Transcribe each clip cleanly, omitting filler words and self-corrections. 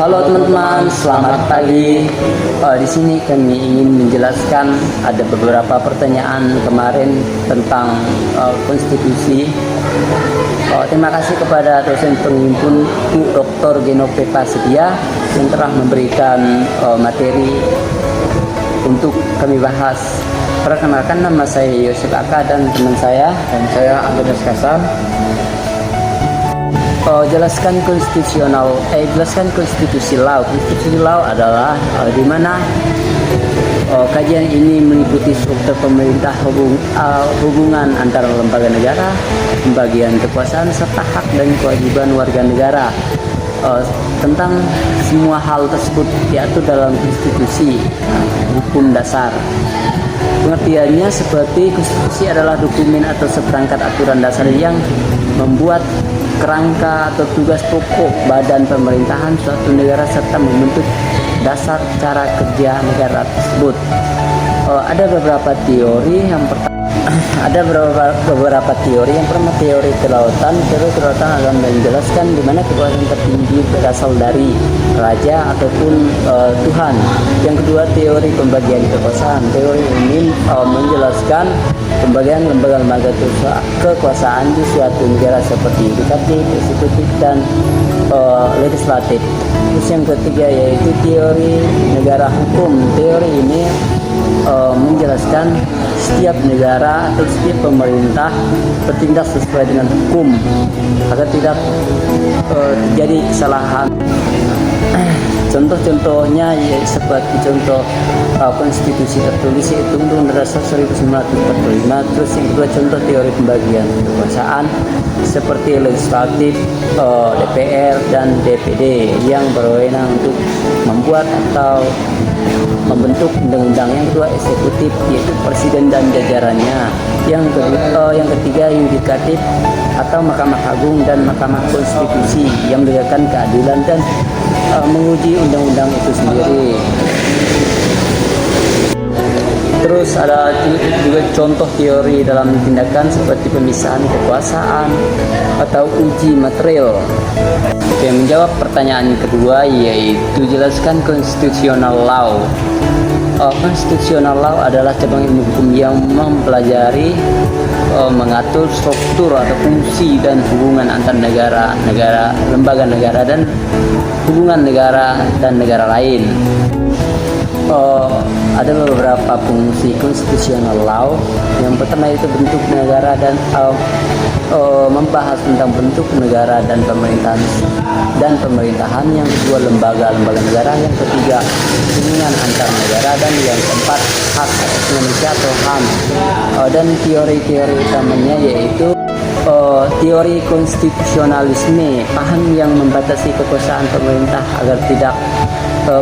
Halo teman-teman, selamat pagi. Di sini kami ingin menjelaskan ada beberapa pertanyaan kemarin tentang konstitusi. Terima kasih kepada dosen penghimpun Dr. Genope Prasetya yang telah memberikan materi untuk kami bahas. Perkenalkan, nama saya Yosef Aka dan teman saya Andreas Kasam. Jelaskan konstitusi law. Konstitusi law adalah di mana kajian ini meliputi struktur pemerintah, hubungan antara lembaga negara, pembagian kekuasaan serta hak dan kewajiban warga negara. Tentang semua hal tersebut diatur dalam konstitusi, hukum dasar. Pengertiannya seperti konstitusi adalah dokumen atau seperangkat aturan dasar yang membuat kerangka atau tugas pokok badan pemerintahan suatu negara serta membentuk dasar cara kerja negara tersebut. Ada beberapa teori. Yang pertama teori kelautan. Teori kelautan akan menjelaskan di mana kekuasaan tertinggi berasal dari raja ataupun Tuhan. Yang kedua teori pembagian kekuasaan. Teori ini menjelaskan pembagian lembaga-lembaga kekuasaan di suatu negara seperti yudikatif, eksekutif, dan legislatif. Terus yang ketiga yaitu teori negara hukum. Teori ini menjelaskan setiap negara atau setiap pemerintah bertindak sesuai dengan hukum agar tidak terjadi kesalahan. Contoh-contohnya ya seperti contoh konstitusi tertulis yaitu Undang-Undang Dasar 1945. Terus yang kedua contoh teori pembagian kekuasaan seperti legislatif, DPR dan DPD yang berwenang untuk membuat atau membentuk undang-undang. Yang kedua eksekutif yaitu presiden dan jajarannya. Yang ketiga yudikatif atau Mahkamah Agung dan Mahkamah Konstitusi yang menegakkan keadilan dan menguji undang-undang itu sendiri. Terus ada juga contoh teori dalam tindakan seperti pemisahan kekuasaan atau uji material. Oke, menjawab pertanyaan kedua yaitu jelaskan constitutional law. Constitutional law adalah cabang ilmu hukum yang mempelajari mengatur struktur atau fungsi dan hubungan antar negara, lembaga negara dan hubungan negara dan negara lain. Ada beberapa fungsi constitutional law. Yang pertama itu bentuk negara dan membahas tentang bentuk negara dan pemerintahan. Yang kedua lembaga negara. Yang ketiga hubungan antar negara, dan yang keempat hak asasi manusia atau HAM. Dan teori-teori utamanya yaitu teori konstitusionalisme, paham yang membatasi kekuasaan pemerintah agar tidak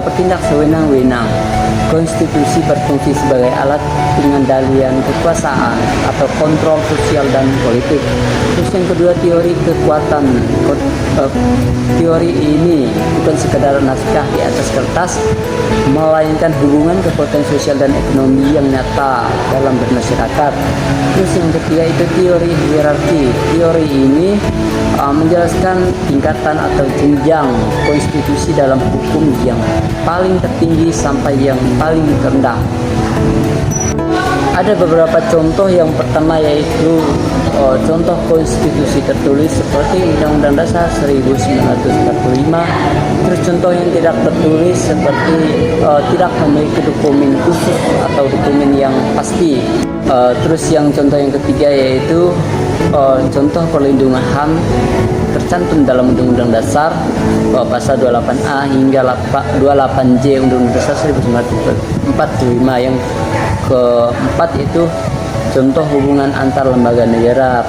bertindak sewenang-wenang. Konstitusi berfungsi sebagai alat pengendalian kekuasaan atau kontrol sosial dan politik. Terus yang kedua teori kekuatan. Teori ini bukan sekadar naskah di atas kertas, melainkan hubungan kekuatan sosial dan ekonomi yang nyata dalam bermasyarakat. Terus yang ketiga itu teori hierarki. Teori ini menjelaskan tingkatan atau jenjang konstitusi dalam hukum yang paling tertinggi sampai yang paling rendah. Ada beberapa contoh. Yang pertama yaitu contoh konstitusi tertulis seperti Undang-Undang Dasar 1945. Terus contoh yang tidak tertulis seperti tidak memiliki dokumen khusus atau dokumen yang pasti. Terus yang contoh yang ketiga yaitu contoh perlindungan HAM tercantum dalam Undang-Undang Dasar pasal 28A hingga 28J Undang-Undang Dasar 1945. Yang keempat itu contoh hubungan antar lembaga negara.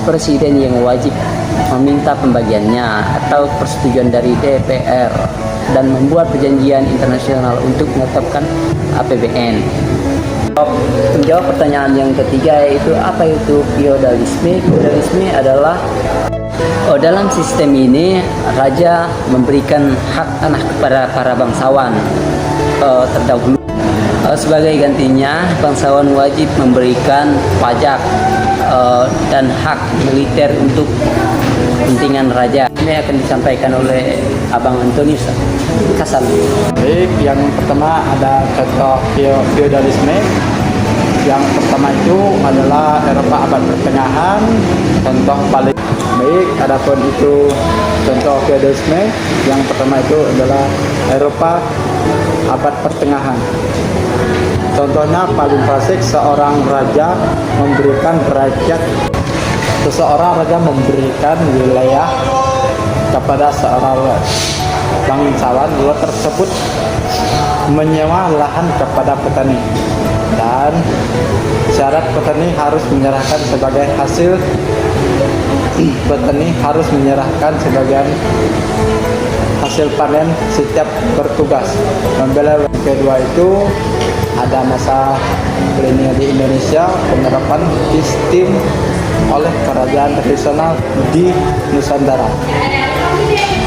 Presiden yang wajib meminta pembagiannya atau persetujuan dari DPR dan membuat perjanjian internasional untuk menetapkan APBN. Menjawab pertanyaan yang ketiga yaitu apa itu feodalisme. Feodalisme adalah dalam sistem ini raja memberikan hak tanah kepada para bangsawan terdahulu. Sebagai gantinya bangsawan wajib memberikan pajak dan hak militer untuk kepentingan raja. Ini akan disampaikan oleh Abang Antonius Kasal. Baik, yang pertama ada contoh feodalisme. Yang pertama itu adalah Eropa abad pertengahan, contoh paling baik. Adapun itu contoh feodalisme, yang pertama itu adalah Eropa abad pertengahan. Contohnya paling klasik, seseorang raja memberikan wilayah kepada seorang bangsawan. Luar tersebut menyewa lahan kepada petani, dan syarat petani harus menyerahkan sebagian hasil panen setiap bertugas. Membela kedua itu ada masa kolonial di Indonesia, penerapan sistem oleh kerajaan tradisional di Nusantara,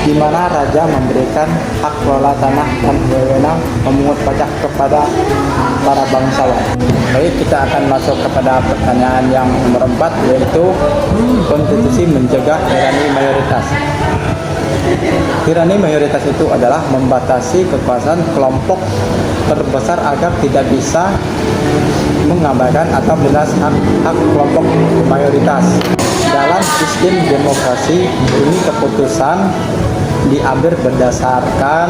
di mana raja memberikan hak kelola tanah dan wewenang memungut pajak kepada para bangsawan. Baik, kita akan masuk kepada pertanyaan yang nomor 4, yaitu konstitusi mencegah tirani mayoritas. Tirani mayoritas itu adalah membatasi kekuasaan kelompok terbesar agar tidak bisa mengabaikan atau melindas hak kelompok mayoritas. Dalam sistem demokrasi ini keputusan diambil berdasarkan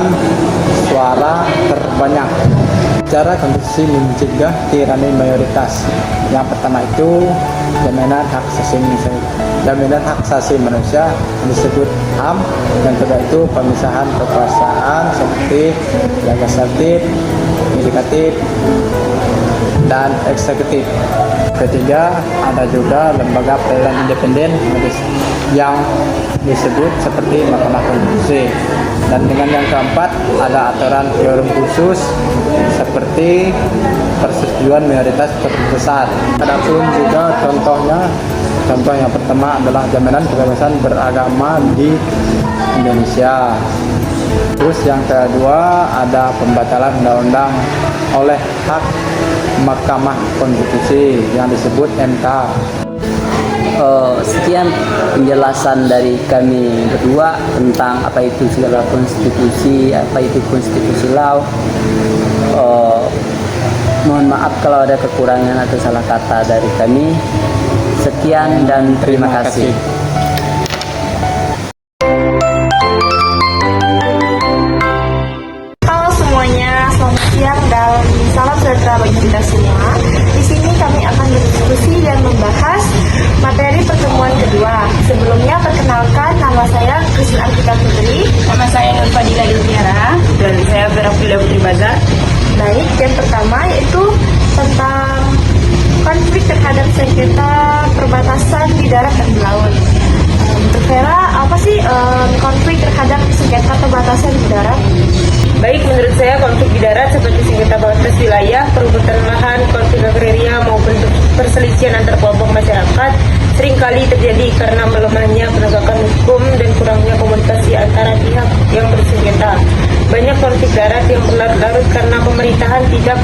suara terbanyak. Cara konstitusi mencegah tirani mayoritas. Yang pertama itu jaminan hak asasi manusia yang disebut HAM. Yang kedua itu pemisahan kekuasaan seperti legislatif, yudikatif, dan eksekutif. Ketiga, ada juga lembaga peradilan independen yang disebut seperti Mahkamah Konstitusi. Dan dengan yang keempat, ada aturan quorum khusus seperti persetujuan mayoritas terbesar. Adapun juga contoh yang pertama adalah jaminan kebebasan beragama di Indonesia. Terus yang kedua ada pembatalan undang-undang oleh hak Mahkamah Konstitusi yang disebut MK. Sekian penjelasan dari kami berdua tentang apa itu segala konstitusi, apa itu konstitusi law. Mohon maaf kalau ada kekurangan atau salah kata dari kami. Sekian dan terima kasih. Halo semuanya, selamat siang dan salam sejahtera bagi kita semua. Di sini kami akan berdiskusi dan membahas materi pertemuan kedua. Sebelumnya perkenalkan, nama saya Kristin Arkita Putri. Nama saya Nur Fadila Ilmiara. Dan saya Berafila Putri Bazar. Baik, yang pertama yaitu tentang konflik terhadap sengketa perbatasan di darat dan di laut. Untuk Vera, apa sih konflik terhadap sengketa perbatasan di darat? Baik, menurut saya konflik di darat seperti sengketa batas wilayah, perebutan lahan, konflik agraria maupun perselisihan antar kelompok masyarakat seringkali terjadi karena melemahnya penegakan hukum dan kurangnya komunikasi antara pihak yang bersengketa. Banyak konflik darat yang berlarut-larut karena pemerintahan tidak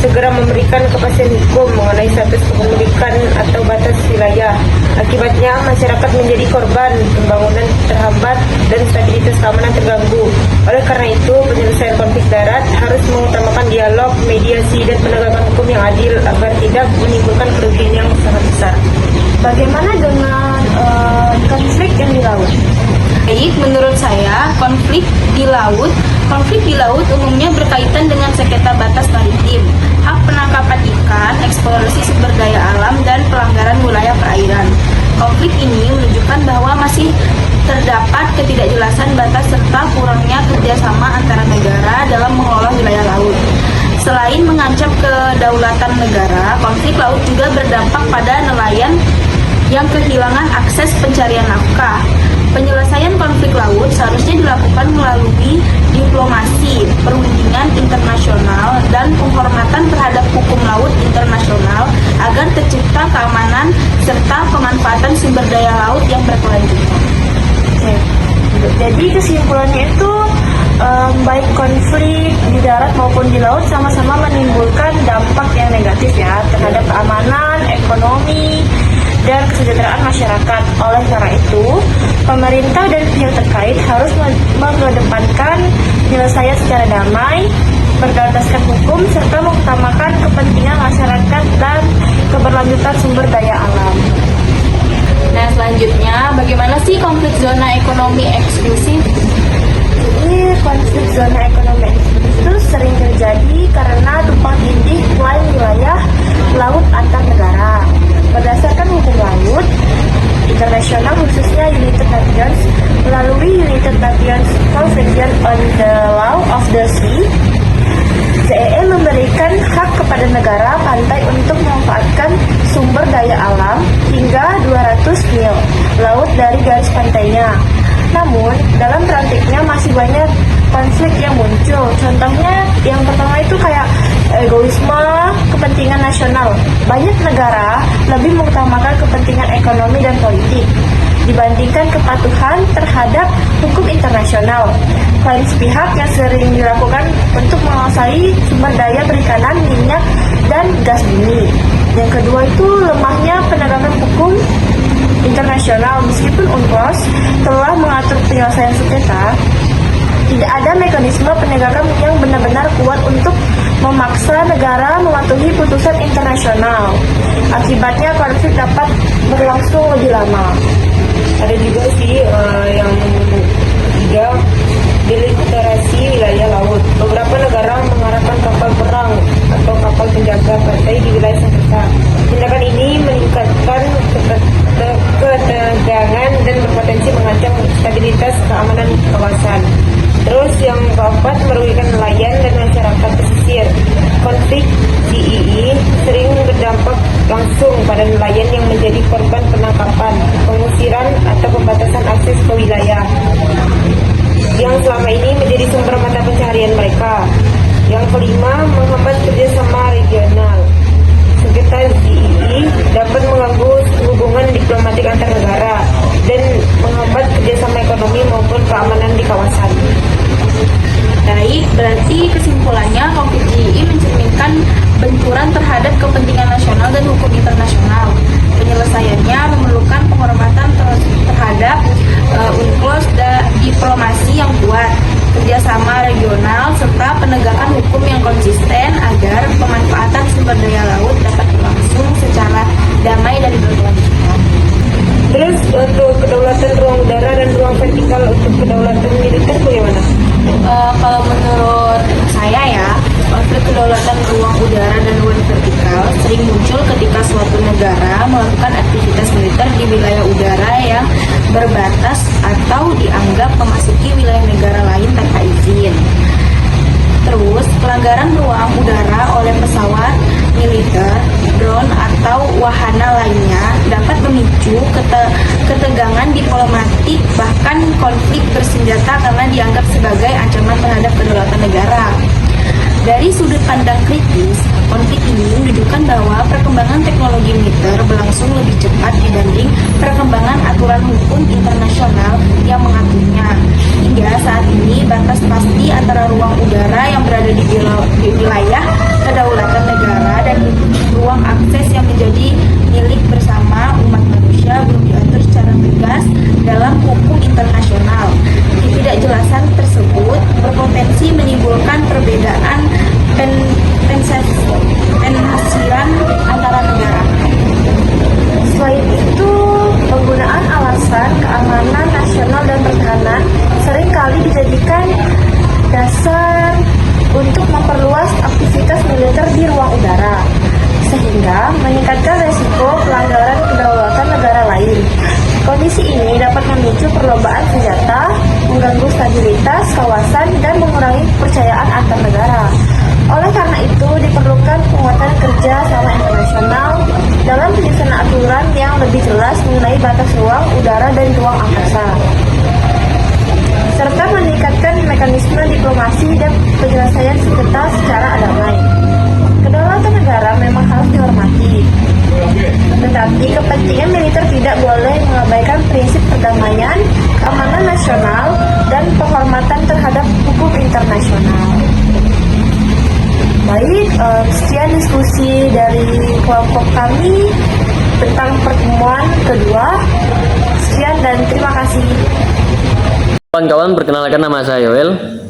segera memberikan kepastian hukum mengenai status kepemilikan atau batas wilayah. Akibatnya masyarakat menjadi korban, pembangunan terhambat, dan stabilitas keamanan terganggu. Oleh karena itu, penyelesaian konflik darat harus mengutamakan dialog, mediasi, dan penegakan hukum yang adil agar tidak menimbulkan kerugian yang sangat besar. Bagaimana dengan konflik yang di laut? Baik, menurut saya konflik di laut umumnya berkaitan dengan sengketa batas maritim, hak penangkapan ikan, eksplorasi sumber daya alam, dan pelanggaran wilayah perairan. Konflik ini menunjukkan bahwa masih terdapat ketidakjelasan batas serta kurangnya kerjasama antara negara dalam mengelola wilayah laut. Selain mengancam kedaulatan negara, konflik laut juga berdampak pada nelayan yang kehilangan akses pencarian nafkah. Penyelesaian konflik laut seharusnya dilakukan melalui diplomasi, perundingan internasional, dan penghormatan terhadap hukum laut internasional agar tercipta keamanan serta pemanfaatan sumber daya laut yang berkelanjutan. Oke. Jadi kesimpulannya itu baik konflik di darat maupun di laut sama-sama menimbulkan dampak yang negatif ya terhadap keamanan, ekonomi, dan kesejahteraan masyarakat. Oleh karena itu, pemerintah dan pihak terkait harus mengedepankan penyelesaian secara damai, berdasarkan hukum, serta mengutamakan kepentingan masyarakat dan keberlanjutan sumber daya alam. Nah, selanjutnya bagaimana sih konflik zona ekonomi eksklusif? Jadi, konflik zona ekonomi eksklusif itu sering terjadi karena tumpang tindih klaim wilayah laut antar negara. Berdasarkan hukum laut internasional, khususnya United Nations, melalui United Nations Convention on the Law of the Sea, CEE memberikan hak kepada negara pantai untuk memanfaatkan sumber daya alam hingga 200 mil laut dari garis pantainya. Namun, dalam praktiknya masih banyak konflik yang muncul. Contohnya, yang pertama itu kayak egoisme, kepentingan nasional. Banyak negara lebih mengutamakan kepentingan ekonomi dan politik dibandingkan kepatuhan terhadap hukum internasional. Klaim sepihak yang sering dilakukan untuk menguasai sumber daya perikanan, minyak, dan gas bumi. Yang kedua itu lemahnya penegakan hukum internasional. Meskipun UNCLOS telah mengatur penyelesaian sengketa, tidak ada mekanisme penegakan yang benar-benar kuat untuk memaksa negara mematuhi putusan internasional. Akibatnya konflik dapat berlangsung lebih lama. Ada juga sih yang ketiga, deliterasi wilayah laut. Beberapa negara mengarahkan kapal perang atau kapal penjaga pantai di wilayah sengketa. Tindakan ini meningkatkan ketegangan dan berpotensi mengancam stabilitas keamanan kawasan. Terus yang keempat, merugikan nelayan dan masyarakat pesisir. Konflik GEE sering berdampak langsung pada nelayan yang menjadi korban penangkapan, pengusiran, atau pembatasan akses ke wilayah yang selama ini menjadi sumber mata pencaharian mereka. Yang kelima, menghambat kerjasama regional. Sengketa GEE dapat mengganggu hubungan diplomatik antar negara dan menghambat kerjasama ekonomi maupun keamanan di kawasan. Baik, berarti kesimpulannya konflik GEE mencerminkan benturan terhadap kepentingan nasional dan hukum internasional. Penyelesaiannya memerlukan penghormatan terhadap UNCLOS dan diplomasi yang kuat, kerjasama regional, serta penegakan hukum yang konsisten agar pemanfaatan sumber daya laut dapat berlangsung secara damai dan berkelanjutan. Terus untuk kedaulatan ruang udara dan ruang vertikal untuk kedaulatan militer bagaimana? Kalau menurut saya ya, konflik kedaulatan ruang udara dan ruang vertikal sering muncul ketika suatu negara melakukan aktivitas militer di wilayah udara yang berbatas atau dianggap memasuki wilayah negara lain tanpa izin. Terus, pelanggaran ruang udara oleh pesawat militer, drone, atau wahana lainnya dapat memicu ketegangan diplomatik, bahkan konflik bersenjata karena dianggap sebagai ancaman terhadap kedaulatan negara. Dari sudut pandang kritis, konflik ini menunjukkan bahwa perkembangan teknologi militer berlangsung lebih cepat dibanding perkembangan aturan hukum internasional yang mengaturnya. Hingga saat ini, batas pasti antara ruang udara yang berada di wilayah kedaulatan negara dan ruang akses yang menjadi milik bersama umat manusia belum diatur secara tegas dalam hukum internasional. Ketidakjelasan tersebut berpotensi menimbulkan perbedaan penghasilan antara negara. Selain itu, penggunaan alasan keamanan nasional dan pertahanan seringkali dijadikan dasar untuk memperluas aktivitas militer di ruang udara, sehingga meningkatkan resiko pelanggaran kedaulatan negara lain. Kondisi ini dapat memicu perlombaan senjata, mengganggu stabilitas kawasan, dan mengurangi kepercayaan antar negara. Oleh karena itu, diperlukan penguatan kerja sama internasional dalam penyusunan aturan yang lebih jelas mengenai batas ruang udara dan ruang angkasa, serta meningkatkan mekanisme diplomasi dan penyelesaian sengketa secara damai. Kedaulatan negara memang harus dihormati, tetapi kepentingan militer tidak boleh mengabaikan prinsip perdamaian, keamanan nasional, dan penghormatan terhadap hukum internasional. Baik, sekian diskusi dari kelompok kami. tentang pertemuan kedua. Sekian dan terima kasih. Kawan-kawan, perkenalkan nama saya Yoel.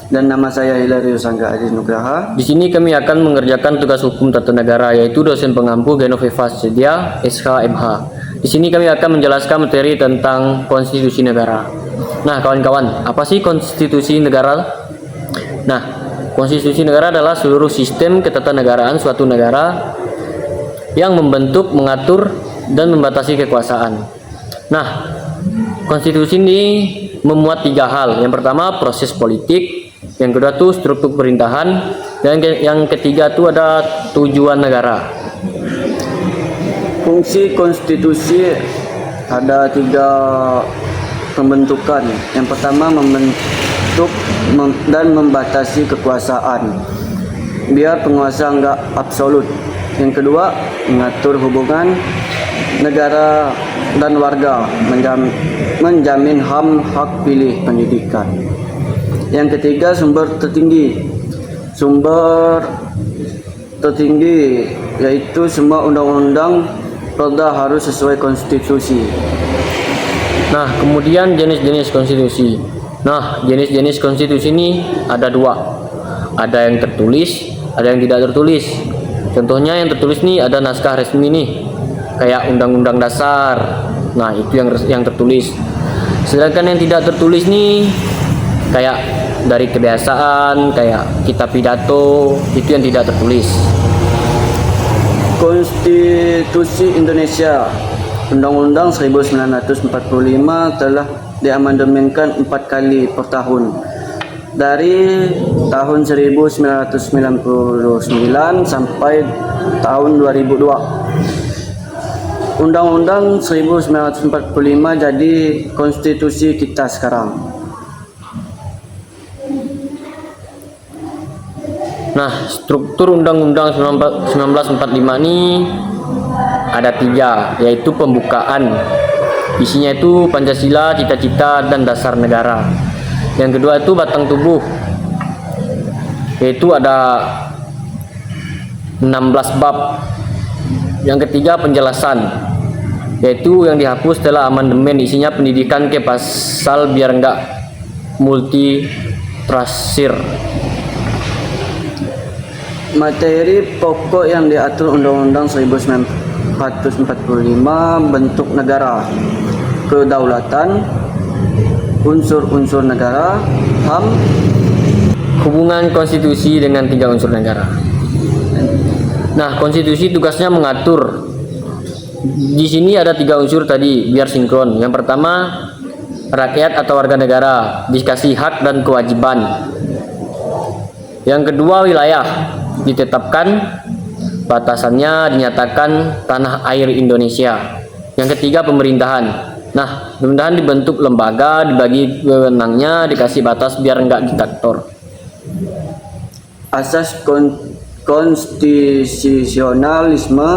Dan nama saya Hilarius Angga Adi Nugraha. Di sini kami akan mengerjakan tugas hukum tata negara, yaitu dosen pengampu Genoveva Sedia, SH.MH. Di sini kami akan menjelaskan materi tentang konstitusi negara. Nah, kawan-kawan, apa sih konstitusi negara? Nah, konstitusi negara adalah seluruh sistem ketatanegaraan suatu negara yang membentuk, mengatur, dan membatasi kekuasaan. Nah, konstitusi ini memuat 3 hal. Yang pertama, proses politik. Yang kedua tuh struktur pemerintahan, dan yang ketiga tuh ada tujuan negara. Fungsi konstitusi ada 3 pembentukan. Yang pertama, membentuk dan membatasi kekuasaan biar penguasa enggak absolut. Yang kedua, mengatur hubungan negara dan warga, menjamin HAM, hak pilih pendidikan. Yang ketiga, sumber tertinggi yaitu semua undang-undang perda harus sesuai konstitusi. Nah, kemudian jenis-jenis konstitusi. Nah, jenis-jenis konstitusi ini ada 2. Ada yang tertulis, ada yang tidak tertulis. Contohnya yang tertulis nih ada naskah resmi nih, kayak Undang-Undang Dasar. Nah, itu yang tertulis. Sedangkan yang tidak tertulis nih kayak dari kebiasaan, kayak kitab pidato, itu yang tidak tertulis. Konstitusi Indonesia Undang-Undang 1945 telah diamandemenkan 4 kali per tahun, dari tahun 1999 sampai tahun 2002. Undang-Undang 1945 jadi konstitusi kita sekarang. Nah, struktur Undang-Undang 1945 ini ada 3, yaitu pembukaan. Isinya itu Pancasila, cita-cita, dan dasar negara. Yang kedua itu batang tubuh, yaitu ada 16 bab. Yang ketiga penjelasan, yaitu yang dihapus setelah amandemen. Isinya pendidikan ke pasal biar enggak multi tafsir. Materi pokok yang diatur Undang-Undang 1945: bentuk negara, kedaulatan, unsur-unsur negara, HAM, hubungan konstitusi dengan 3 unsur negara. Nah, konstitusi tugasnya mengatur. Di sini ada 3 unsur tadi, biar sinkron. Yang pertama, rakyat atau warga negara dikasih hak dan kewajiban. Yang kedua, wilayah ditetapkan, batasannya dinyatakan tanah air Indonesia. Yang ketiga, pemerintahan. Nah, pemerintahan dibentuk lembaga, dibagi wewenangnya, dikasih batas biar enggak diktator. asas konstitusionalisme,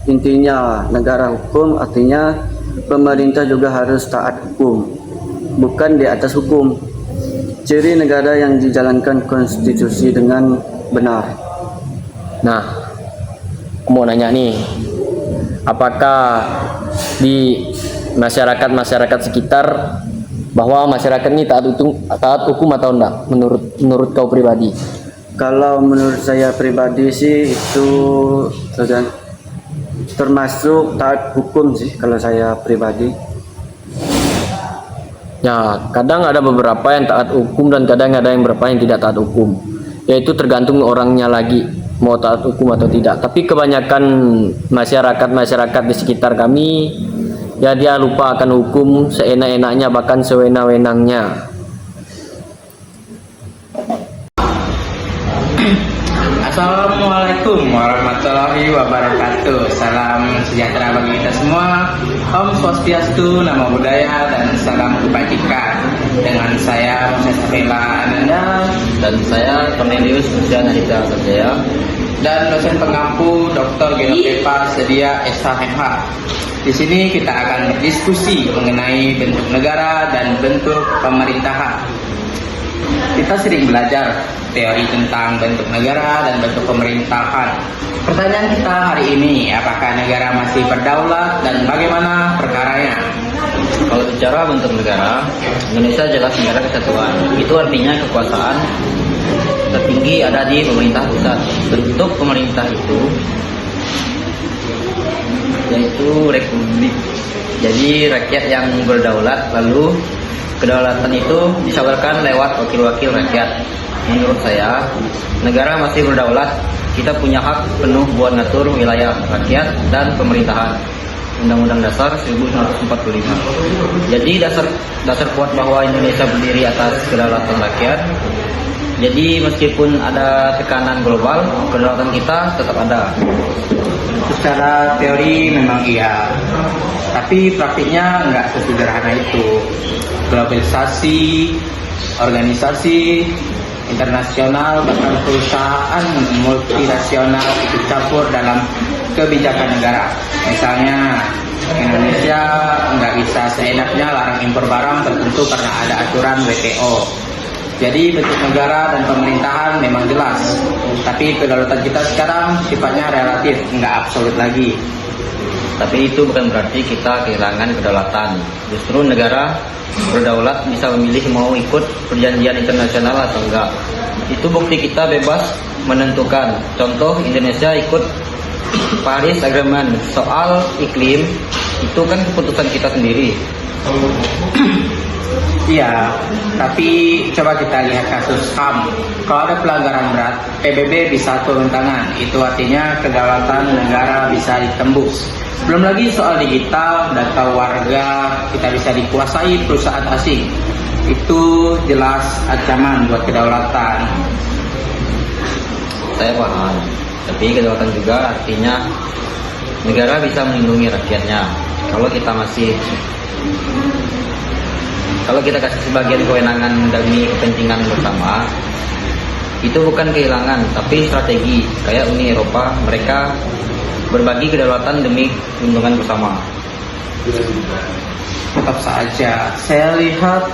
intinya negara hukum, artinya pemerintah juga harus taat hukum, bukan di atas hukum. Ciri negara yang dijalankan konstitusi dengan benar. Nah, aku mau nanya nih, apakah di masyarakat sekitar bahwa masyarakat ini taat hukum atau enggak menurut kau pribadi? Kalau menurut saya pribadi sih itu termasuk taat hukum sih kalau saya pribadi. Ya, kadang ada beberapa yang taat hukum dan kadang ada yang beberapa yang tidak taat hukum. Yaitu tergantung orangnya lagi mau taat hukum atau tidak. Tapi kebanyakan masyarakat di sekitar kami ya dia lupa akan hukum, seenak-enaknya bahkan sewenang-wenangnya. Assalamualaikum warahmatullahi wabarakatuh. Salam sejahtera bagi kita semua. Om Swastiastu, Namo Buddhaya, dan salam kebajikan. Dengan saya Moses Vela Ananda, Dan saya Cornelius Hujan Hidayah Satya, dan dosen pengampu Dr. Genoveva Sedia SH.MH. Di sini kita akan berdiskusi mengenai bentuk negara dan bentuk pemerintahan. Kita sering belajar teori tentang bentuk negara dan bentuk pemerintahan. Pertanyaan kita hari ini, apakah negara masih berdaulat dan bagaimana perkaranya? Kalau secara bentuk negara, Indonesia jelas negara kesatuan. Itu artinya kekuasaan tertinggi ada di pemerintah pusat. Bentuk pemerintah itu yaitu republik. Jadi rakyat yang berdaulat, lalu kedaulatan itu disalurkan lewat wakil-wakil rakyat. Menurut saya, negara masih berdaulat. Kita punya hak penuh buat ngatur wilayah rakyat dan pemerintahan. Undang-Undang Dasar 1945. Jadi dasar kuat bahwa Indonesia berdiri atas kedaulatan rakyat. Jadi meskipun ada tekanan global, kedaulatan kita tetap ada. Secara teori memang iya, tapi praktiknya nggak sesederhana itu. Globalisasi, organisasi internasional, bahkan perusahaan multinasional ikut campur dalam kebijakan negara. Misalnya Indonesia nggak bisa seenaknya larang impor barang tertentu karena ada aturan WTO. Jadi bentuk negara dan pemerintahan memang jelas, tapi kedaulatan kita sekarang sifatnya relatif, nggak absolut lagi. Tapi itu bukan berarti kita kehilangan kedaulatan. Justru negara berdaulat bisa memilih mau ikut perjanjian internasional atau enggak. Itu bukti kita bebas menentukan. Contoh, Indonesia ikut Paris Agreement. Soal iklim itu kan keputusan kita sendiri. Iya, tapi coba kita lihat kasus HAM. Kalau ada pelanggaran berat, PBB bisa turun tangan. Itu artinya kedaulatan negara bisa ditembus. Belum lagi soal digital, data warga kita bisa dikuasai perusahaan asing. Itu jelas ancaman buat kedaulatan. Saya paham. Tapi kedaulatan juga artinya negara bisa melindungi rakyatnya. Kalau kita kasih sebagian kewenangan demi kepentingan bersama, itu bukan kehilangan, tapi strategi. Kayak Uni Eropa, mereka berbagi kedaulatan demi keuntungan bersama. Tetap saja, saya lihat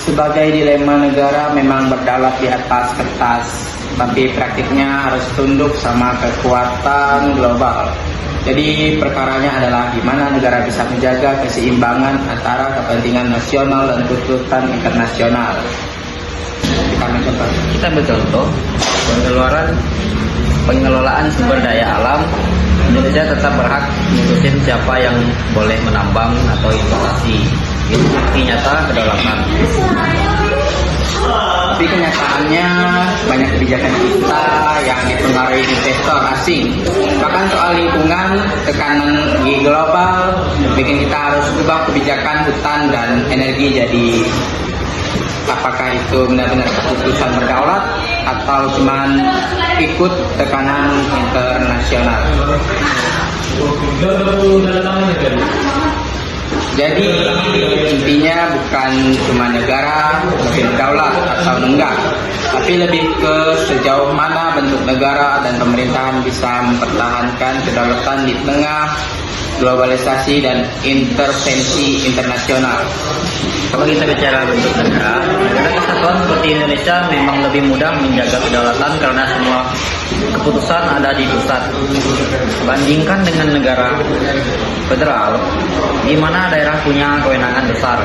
sebagai dilema negara memang berdaulat di atas kertas, tapi praktiknya harus tunduk sama kekuatan global. Jadi perkaranya adalah gimana negara bisa menjaga keseimbangan antara kepentingan nasional dan tuntutan internasional. Kita ambil contoh pengelolaan sumber daya alam. Indonesia tetap berhak memutuskan siapa yang boleh menambang atau investasi. Itu bukti nyata kedaulatan. Tapi kenyataannya banyak kebijakan kita yang dipengaruhi investor asing. Bahkan soal lingkungan, tekanan di global bikin kita harus ubah kebijakan hutan dan energi. Jadi apakah itu benar-benar keputusan berdaulat atau cuman ikut tekanan internasional? Jadi intinya bukan cuma negara mesti berdaulat atau enggak, tapi lebih ke sejauh mana bentuk negara dan pemerintahan bisa mempertahankan kedaulatan di tengah globalisasi dan intervensi internasional. Kalau kita bicara bentuk negara kesatuan seperti Indonesia memang lebih mudah menjaga kedaulatan karena semua keputusan ada di pusat. Bandingkan dengan negara federal, di mana daerah punya kewenangan besar,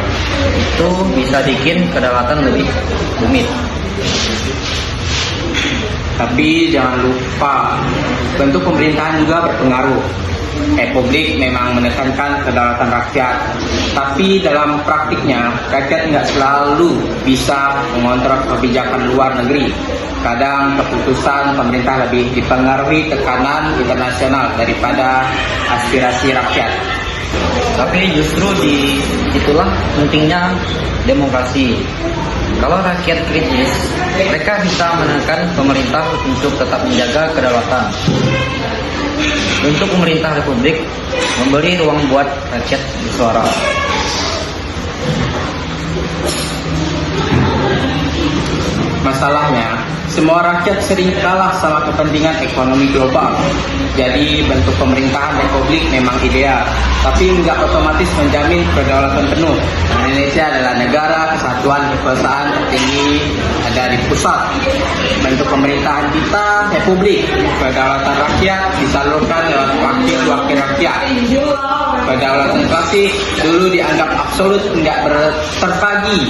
itu bisa bikin kedaulatan lebih rumit. Tapi jangan lupa, bentuk pemerintahan juga berpengaruh. Republik memang menekankan kedaulatan rakyat, tapi dalam praktiknya rakyat nggak selalu bisa mengontrol kebijakan luar negeri. Kadang keputusan pemerintah lebih dipengaruhi tekanan internasional daripada aspirasi rakyat. Tapi justru itulah pentingnya demokrasi. Kalau rakyat kritis, mereka bisa menekan pemerintah untuk tetap menjaga kedaulatan. Untuk pemerintah republik memberi ruang buat rakyat bersuara. Masalahnya, semua rakyat sering kalah sama kepentingan ekonomi global. Jadi bentuk pemerintahan republik memang ideal, tapi nggak otomatis menjamin kedaulatan penuh. Indonesia adalah negara kesatuan kekuasaan tertinggi ada di pusat. Bentuk pemerintahan kita republik, kedaulatan rakyat disalurkan lewat wakil-wakil rakyat. Kedaulatan klasik dulu dianggap absolut, nggak terpagi,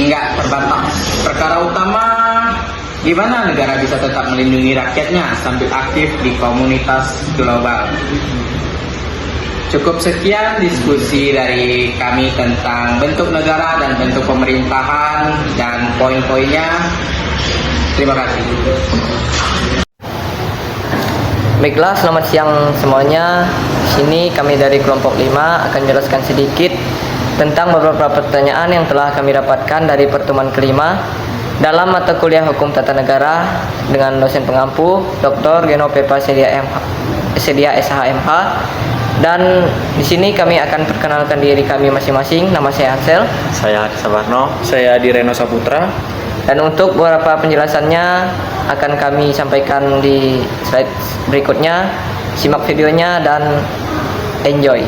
nggak terbatas. Perkara utama, gimana negara bisa tetap melindungi rakyatnya sambil aktif di komunitas global. Cukup sekian diskusi dari kami tentang bentuk negara dan bentuk pemerintahan dan poin-poinnya. Terima kasih. Baiklah, selamat siang semuanya. Di sini kami dari kelompok 5 akan jelaskan sedikit tentang beberapa pertanyaan yang telah kami dapatkan dari pertemuan kelima dalam mata kuliah Hukum Tata Negara dengan dosen pengampu Dr. Geno Pepa Sedia SHMH. Dan di sini kami akan perkenalkan diri kami masing-masing. Nama saya Ansel. Saya Adi Sabarno. Saya Direno Saputra. Dan untuk beberapa penjelasannya akan kami sampaikan di slide berikutnya. Simak videonya dan enjoy.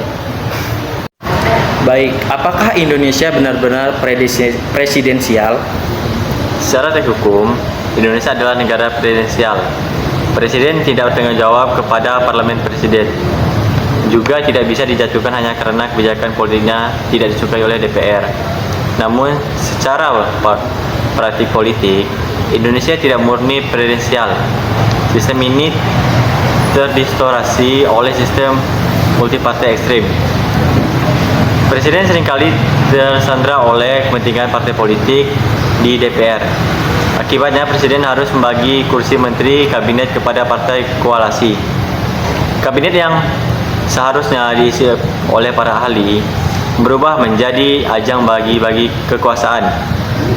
Baik, apakah Indonesia benar-benar presidensial? Secara teks hukum, Indonesia adalah negara presidensial. Presiden tidak bertanggung jawab kepada parlemen presiden. Juga tidak bisa dijatuhkan hanya karena kebijakan politiknya tidak disukai oleh DPR. Namun, secara praktik politik, Indonesia tidak murni presidensial. Sistem ini terdistorsi oleh sistem multipartai ekstrim. Presiden seringkali tersandra oleh kepentingan partai politik di DPR. Akibatnya, Presiden harus membagi kursi menteri kabinet kepada partai koalisi. Kabinet yang seharusnya diisi oleh para ahli berubah menjadi ajang bagi-bagi kekuasaan.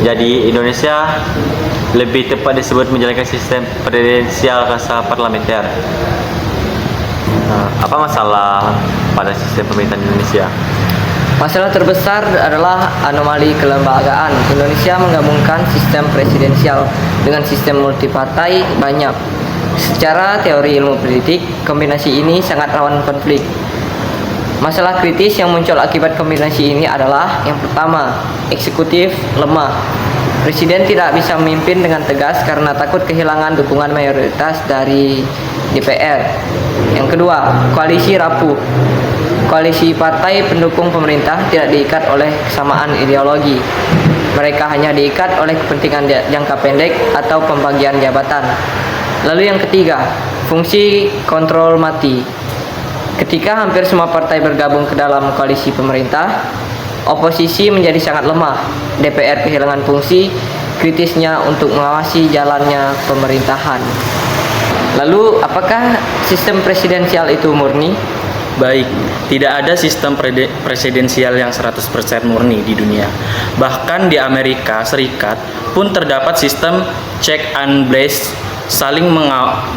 Jadi Indonesia lebih tepat disebut menjalankan sistem presidensial rasa parlementer. Apa masalah pada sistem pemerintahan Indonesia? Masalah terbesar adalah anomali kelembagaan. Indonesia menggabungkan sistem presidensial dengan sistem multipartai banyak. Secara teori ilmu politik, kombinasi ini sangat rawan konflik. Masalah kritis yang muncul akibat kombinasi ini adalah yang pertama, eksekutif lemah. Presiden tidak bisa memimpin dengan tegas karena takut kehilangan dukungan mayoritas dari DPR. Yang kedua, koalisi rapuh. Koalisi partai pendukung pemerintah tidak diikat oleh kesamaan ideologi. Mereka hanya diikat oleh kepentingan jangka pendek atau pembagian jabatan. Lalu yang ketiga, fungsi kontrol mati. Ketika hampir semua partai bergabung ke dalam koalisi pemerintah, oposisi menjadi sangat lemah. DPR kehilangan fungsi kritisnya untuk mengawasi jalannya pemerintahan. Lalu, apakah sistem presidensial itu murni? Baik, tidak ada sistem presidensial yang 100% murni di dunia. Bahkan di Amerika Serikat pun terdapat sistem check and balance, saling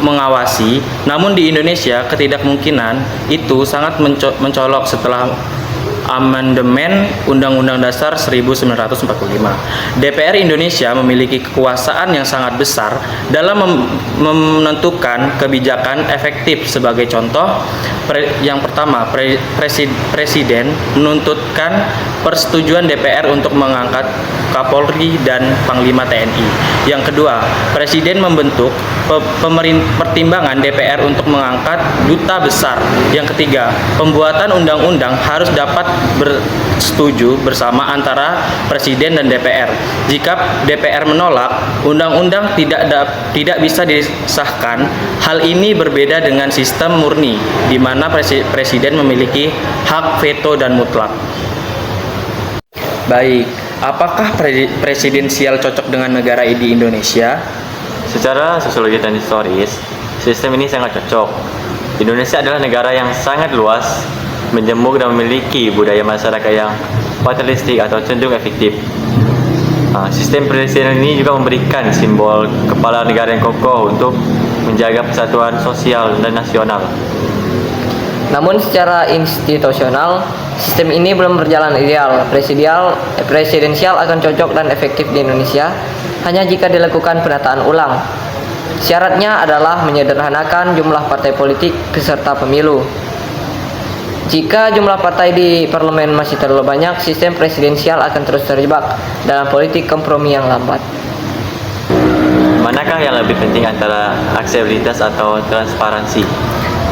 mengawasi. Namun di Indonesia ketidakmungkinan itu sangat mencolok setelah amandemen Undang-Undang Dasar 1945. DPR Indonesia memiliki kekuasaan yang sangat besar dalam menentukan kebijakan efektif. Sebagai contoh, yang pertama, Presiden menuntutkan persetujuan DPR untuk mengangkat Kapolri dan Panglima TNI. Yang kedua, Presiden membentuk pertimbangan DPR untuk mengangkat duta besar. Yang ketiga, pembuatan undang-undang harus dapat bersetuju bersama antara Presiden dan DPR. Jika DPR menolak, undang-undang tidak bisa disahkan. Hal ini berbeda dengan sistem murni, di mana Presiden memiliki hak veto dan mutlak. Baik, apakah presidensial cocok dengan negara di Indonesia? Secara sosiologi dan historis, sistem ini sangat cocok. Indonesia adalah negara yang sangat luas, menjemur dan memiliki budaya masyarakat yang fatalistik atau cenderung efektif. Sistem presidensial ini juga memberikan simbol kepala negara yang kokoh untuk menjaga persatuan sosial dan nasional. Namun secara institusional, sistem ini belum berjalan ideal. Presidensial akan cocok dan efektif di Indonesia hanya jika dilakukan penataan ulang. Syaratnya adalah menyederhanakan jumlah partai politik peserta pemilu. Jika jumlah partai di parlemen masih terlalu banyak, sistem presidensial akan terus terjebak dalam politik kompromi yang lambat. Manakah yang lebih penting antara aksesibilitas atau transparansi?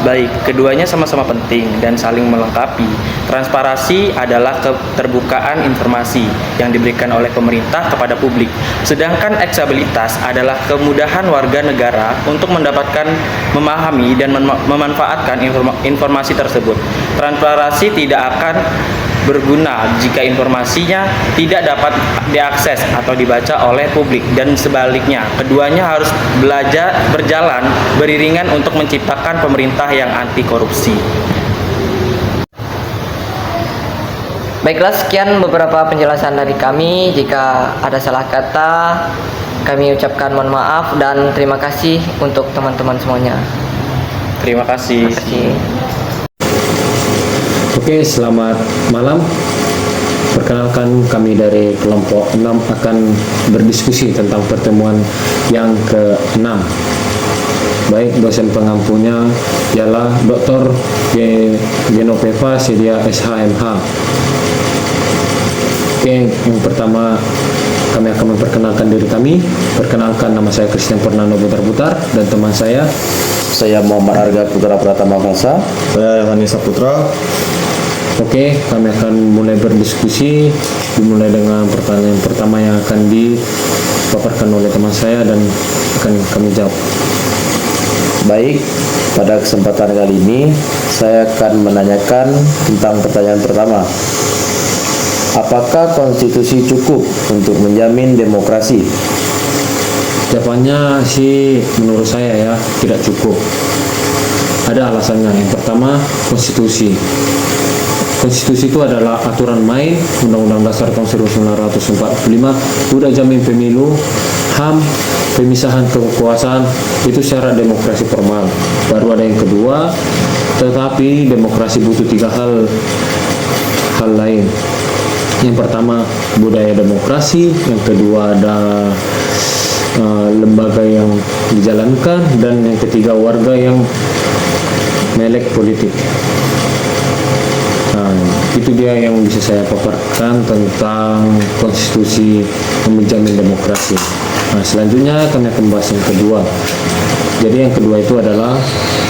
Baik, keduanya sama-sama penting dan saling melengkapi. Transparansi adalah keterbukaan informasi yang diberikan oleh pemerintah kepada publik, sedangkan aksesibilitas adalah kemudahan warga negara untuk mendapatkan, memahami, dan memanfaatkan informasi tersebut. Transparansi tidak akan berguna jika informasinya tidak dapat diakses atau dibaca oleh publik, dan sebaliknya keduanya harus berjalan beriringan untuk menciptakan pemerintah yang anti korupsi. Baiklah, sekian beberapa penjelasan dari kami. Jika ada salah kata, kami ucapkan mohon maaf dan terima kasih untuk teman-teman semuanya. Terima kasih. Terima kasih. Oke, selamat malam. Perkenalkan, kami dari kelompok 6 akan berdiskusi tentang pertemuan yang ke-6. Baik, dosen pengampunya ialah Dr. Genoveva Sedia SHMH. Oke, yang pertama kami akan memperkenalkan diri kami. Perkenalkan, nama saya Christian Fernando Butar-Butar dan teman saya Muhammad Arga Putra Pratama Fasa. Saya Yohanes Saputra. Oke, kami akan mulai berdiskusi. Dimulai dengan pertanyaan pertama yang akan dipaparkan oleh teman saya dan akan kami jawab. Baik, pada kesempatan kali ini saya akan menanyakan tentang pertanyaan pertama. Apakah konstitusi cukup untuk menjamin demokrasi? Jawabannya sih menurut saya ya tidak cukup. Ada alasannya. Yang pertama, konstitusi. Konstitusi itu adalah aturan main. Undang-Undang Dasar tahun 1945 sudah jamin pemilu, HAM, pemisahan kekuasaan, itu syarat demokrasi formal. Baru ada yang kedua, tetapi demokrasi butuh tiga hal lain. Yang pertama, budaya demokrasi. Yang kedua, ada lembaga yang dijalankan. Dan yang ketiga, warga yang melek politik. Nah, itu dia yang bisa saya paparkan tentang konstitusi yang menjamin demokrasi. Nah, selanjutnya kami akan bahas yang kedua. Jadi yang kedua itu adalah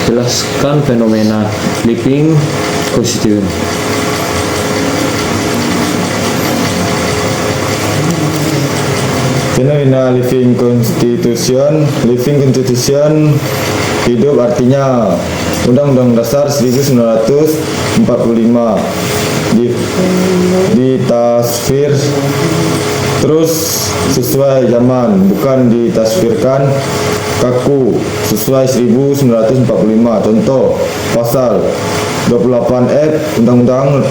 jelaskan fenomena living constitution. Fenomena living constitution hidup artinya Undang-Undang Dasar 1945 ditasfir terus sesuai zaman, bukan ditasfirkan kaku sesuai 1945. Contoh, pasal 28F Undang-Undang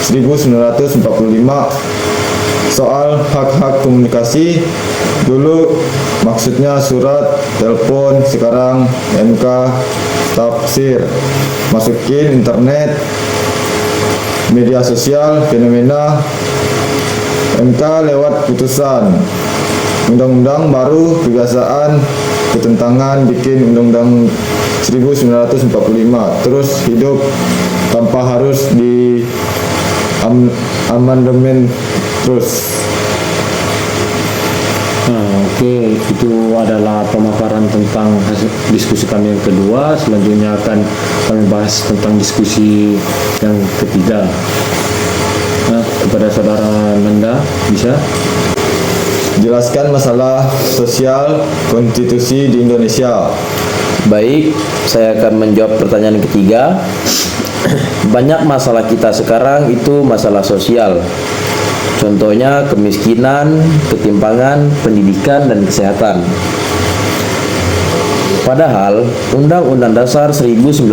1945 soal hak-hak komunikasi. Dulu maksudnya surat, telepon, sekarang MK tafsir, masukin internet, media sosial, fenomena MK lewat putusan. Undang-undang baru, kebiasaan, ketentangan, bikin undang-undang 1945 terus hidup tanpa harus di amandemen terus. Oke, itu adalah pemaparan tentang hasil diskusi kami yang kedua. Selanjutnya akan kami bahas tentang diskusi yang ketiga. Kepada saudara Nanda, bisa jelaskan masalah sosial konstitusi di Indonesia. Baik, saya akan menjawab pertanyaan ketiga. Banyak masalah kita sekarang itu masalah sosial. Contohnya kemiskinan, ketimpangan, pendidikan, dan kesehatan. Padahal Undang-Undang Dasar 1945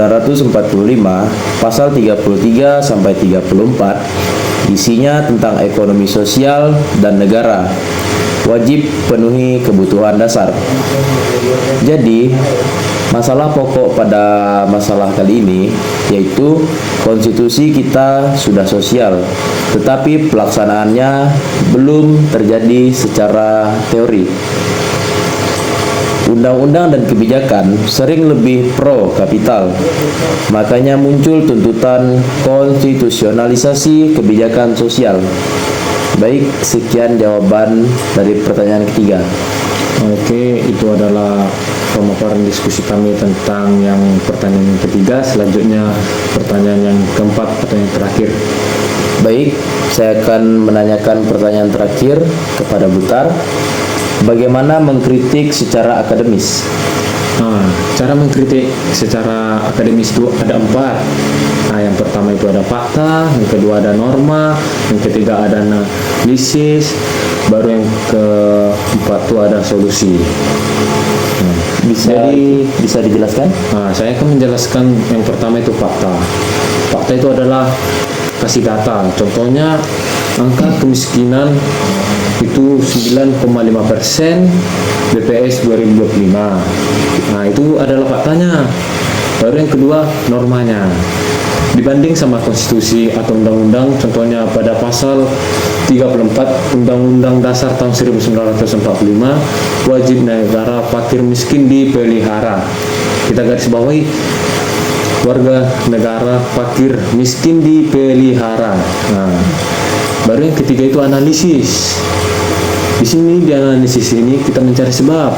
pasal 33 sampai 34 isinya tentang ekonomi sosial dan negara. Wajib penuhi kebutuhan dasar. Jadi, masalah pokok pada masalah kali ini yaitu konstitusi kita sudah sosial, tetapi pelaksanaannya belum terjadi secara teori. undang-undang dan kebijakan sering lebih pro kapital. Makanya muncul tuntutan konstitusionalisasi kebijakan sosial. Baik, sekian jawaban dari pertanyaan ketiga. Oke, itu adalah pemaparan diskusi kami tentang yang pertanyaan ketiga. Selanjutnya pertanyaan yang keempat atau yang terakhir. Baik, saya akan menanyakan pertanyaan terakhir kepada Butar. Bagaimana mengkritik secara akademis? Cara mengkritik secara akademis itu ada 4. Yang pertama itu ada fakta, yang kedua ada norma, yang ketiga ada analisis, baru yang keempat itu ada solusi. Bisa dijelaskan? Saya akan menjelaskan yang pertama itu fakta. Fakta itu adalah kasih data. Contohnya angka kemiskinan itu 9,5% BPS 2025. Itu adalah faktanya. Baru yang kedua normanya. Dibanding sama konstitusi atau undang-undang, contohnya pada pasal 34 Undang-Undang Dasar tahun 1945, wajib negara fakir miskin dipelihara. Kita garis bawahi warga negara fakir miskin dipelihara. Baru yang ketiga itu analisis. Di sini di analisis ini kita mencari sebab.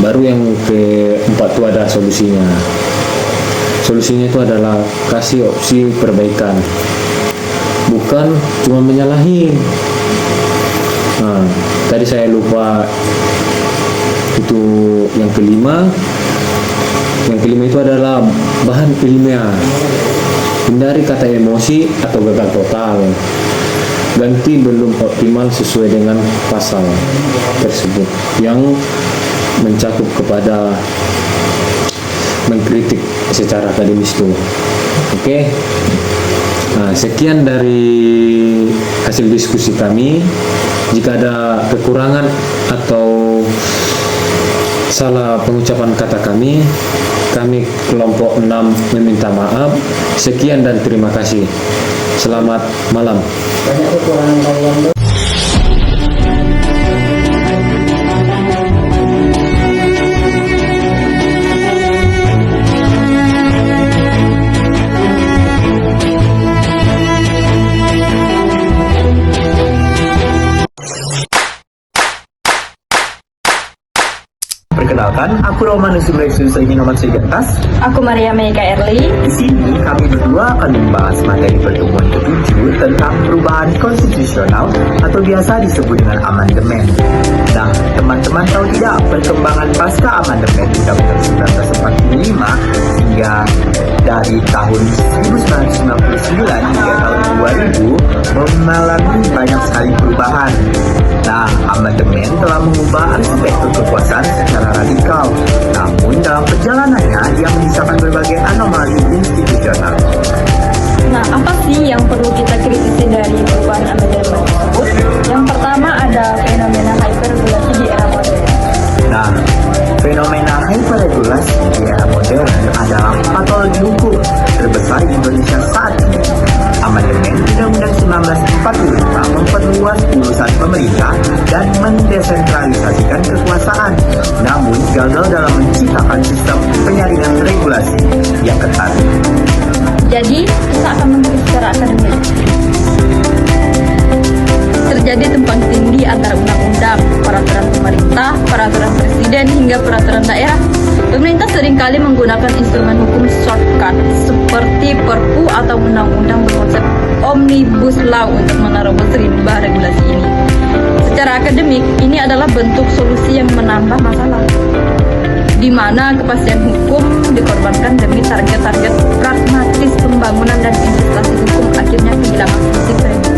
Baru yang keempat itu ada solusinya. Solusinya itu adalah kasih opsi perbaikan, bukan cuma menyalahin. Tadi saya lupa itu yang kelima. Yang kelima itu adalah bahan ilmiah. Hindari kata emosi atau gagal total. Ganti belum optimal sesuai dengan pasal tersebut yang mencakup kepada mengkritik secara akademis itu. Oke. Sekian dari hasil diskusi kami. Jika ada kekurangan atau salah pengucapan kata kami kelompok 6 meminta maaf. Sekian dan terima kasih. Selamat malam. Banyak kekurangan kalian. Perkenalkan, aku Romanus Ibrahim ingin nomor sejatas. Aku Maria Mega Erli. Di sini kami berdua akan membahas materi pertemuan ke-7 tentang perubahan konstitusional atau biasa disebut dengan amandemen. Nah, teman-teman tahu tidak perkembangan pasca amandemen Undang-Undang 1945 hingga dari tahun 1999 hingga tahun 2000 mengalami banyak sekali perubahan. Nah, amandemen telah mengubah aspek kekuasaan secara radikal. Namun dalam perjalanannya ia menyisakan berbagai anomali institusional. Nah, apa sih yang perlu kita kritisi dari perubahan amandemen tersebut? Yang pertama ada fenomena hyperregulasi di era modern. Nah, fenomena hyperregulasi di era modern adalah patologi hukum terbesar di Indonesia saat ini. Amandemen Undang-Undang 1945 memperluas urusan pemerintah dan mendesentralisasikan kekuasaan, namun gagal dalam menciptakan sistem penyaringan regulasi yang ketat. Jadi, kita akan mengkritik secara akademis. Terjadi tumpang tindih antara undang-undang, peraturan pemerintah, peraturan presiden, hingga peraturan daerah. Pemerintah seringkali menggunakan instrumen hukum shortcut seperti Perpu atau undang-undang berkonsep Omnibus Law untuk menerobos rimba regulasi ini. Secara akademik, ini adalah bentuk solusi yang menambah masalah, di mana kepastian hukum dikorbankan demi target-target pragmatis pembangunan dan investasi hukum akhirnya kehilangan fungsi preventif.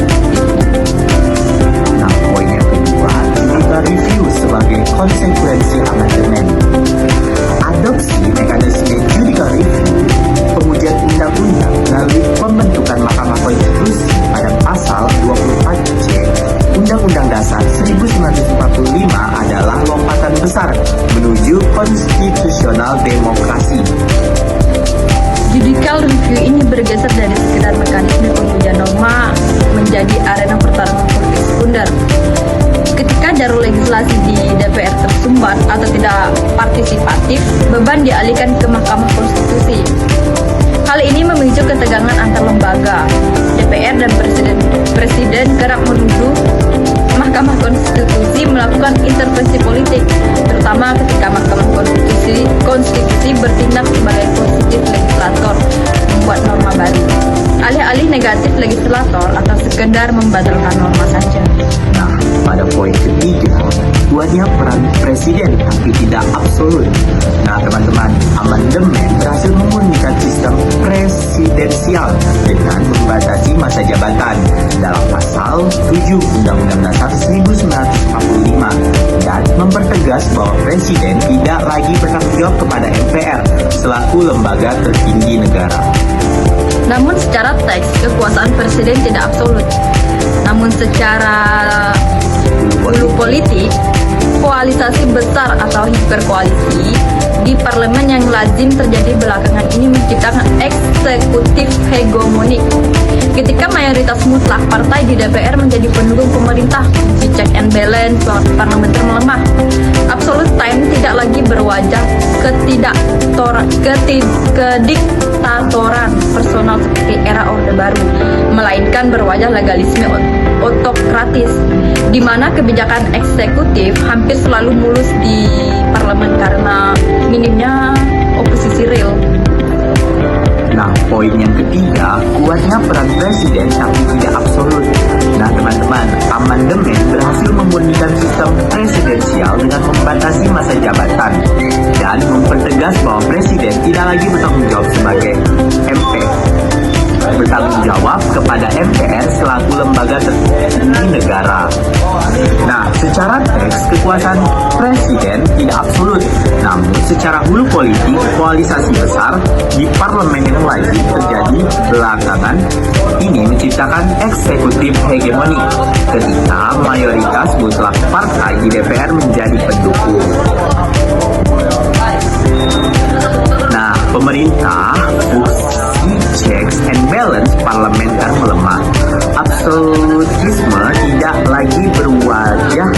Nah, poin yang kedua, kita review sebagai konsekuensi amandemen. Adopsi mekanisme judicial review, pengujian undang-undang melalui pembentukan Mahkamah Konstitusi pada pasal 24C Undang-Undang Dasar 1945 adalah lompatan besar menuju konstitusional demokrasi. Judicial review ini bergeser dari sekedar mekanisme pengujian norma menjadi arena pertarungan politik sekunder. Ketika jalur legislasi sumbat atau tidak partisipatif, beban dialihkan ke Mahkamah Konstitusi. Hal ini memicu ketegangan antar lembaga. DPR dan Presiden kerap menuduh Mahkamah Konstitusi melakukan intervensi politik, terutama ketika Mahkamah Konstitusi bertindak sebagai konstitutif legislator, membuat norma baru, alih-alih negatif legislator atau sekedar membatalkan norma saja. Nah, pada poin ketiga, kuatnya peran presiden tapi tidak absolut. Nah, teman-teman, amandemen berhasil memurnikan sistem presidensial dengan membatasi masa jabatan dalam pasal 7 Undang-Undang Dasar 1945 dan mempertegas bahwa presiden tidak lagi bertanggung jawab kepada MPR selaku lembaga tertinggi negara. Namun secara teks, kekuasaan presiden tidak absolut. Namun secara hulu politik, koalisasi besar atau hiperkoalisi di parlemen yang lazim terjadi belakangan ini menciptakan eksekutif hegemonik. Ketika mayoritas mutlak partai di DPR menjadi pendukung pemerintah, si check and balance parlementer melemah. Absolute time tidak lagi berwajah kediktatoran personal seperti era Orde Baru, melainkan berwajah legalisme otokratis, di mana kebijakan eksekutif hampir selalu mulus di parlemen karena minimnya oposisi real. Nah, poin yang ketiga, kuatnya peran presiden tapi tidak absolut. Nah, teman-teman, amandemen berhasil memurnikan sistem presidensial dengan membatasi masa jabatan dan mempertegas bahwa presiden tidak lagi bertanggung jawab sebagai bertanggung jawab kepada MPR selaku lembaga tertinggi negara. Nah, secara teks kekuasaan presiden tidak absolut, namun secara hulu politik koalisasi besar di parlemen yang lazim terjadi belakangan ini menciptakan eksekutif hegemonik ketika mayoritas mutlak partai di DPR menjadi pendukung. Nah, pemerintah fungsi checks and balance parlementer melemah. Absolutisme tidak lagi berwajah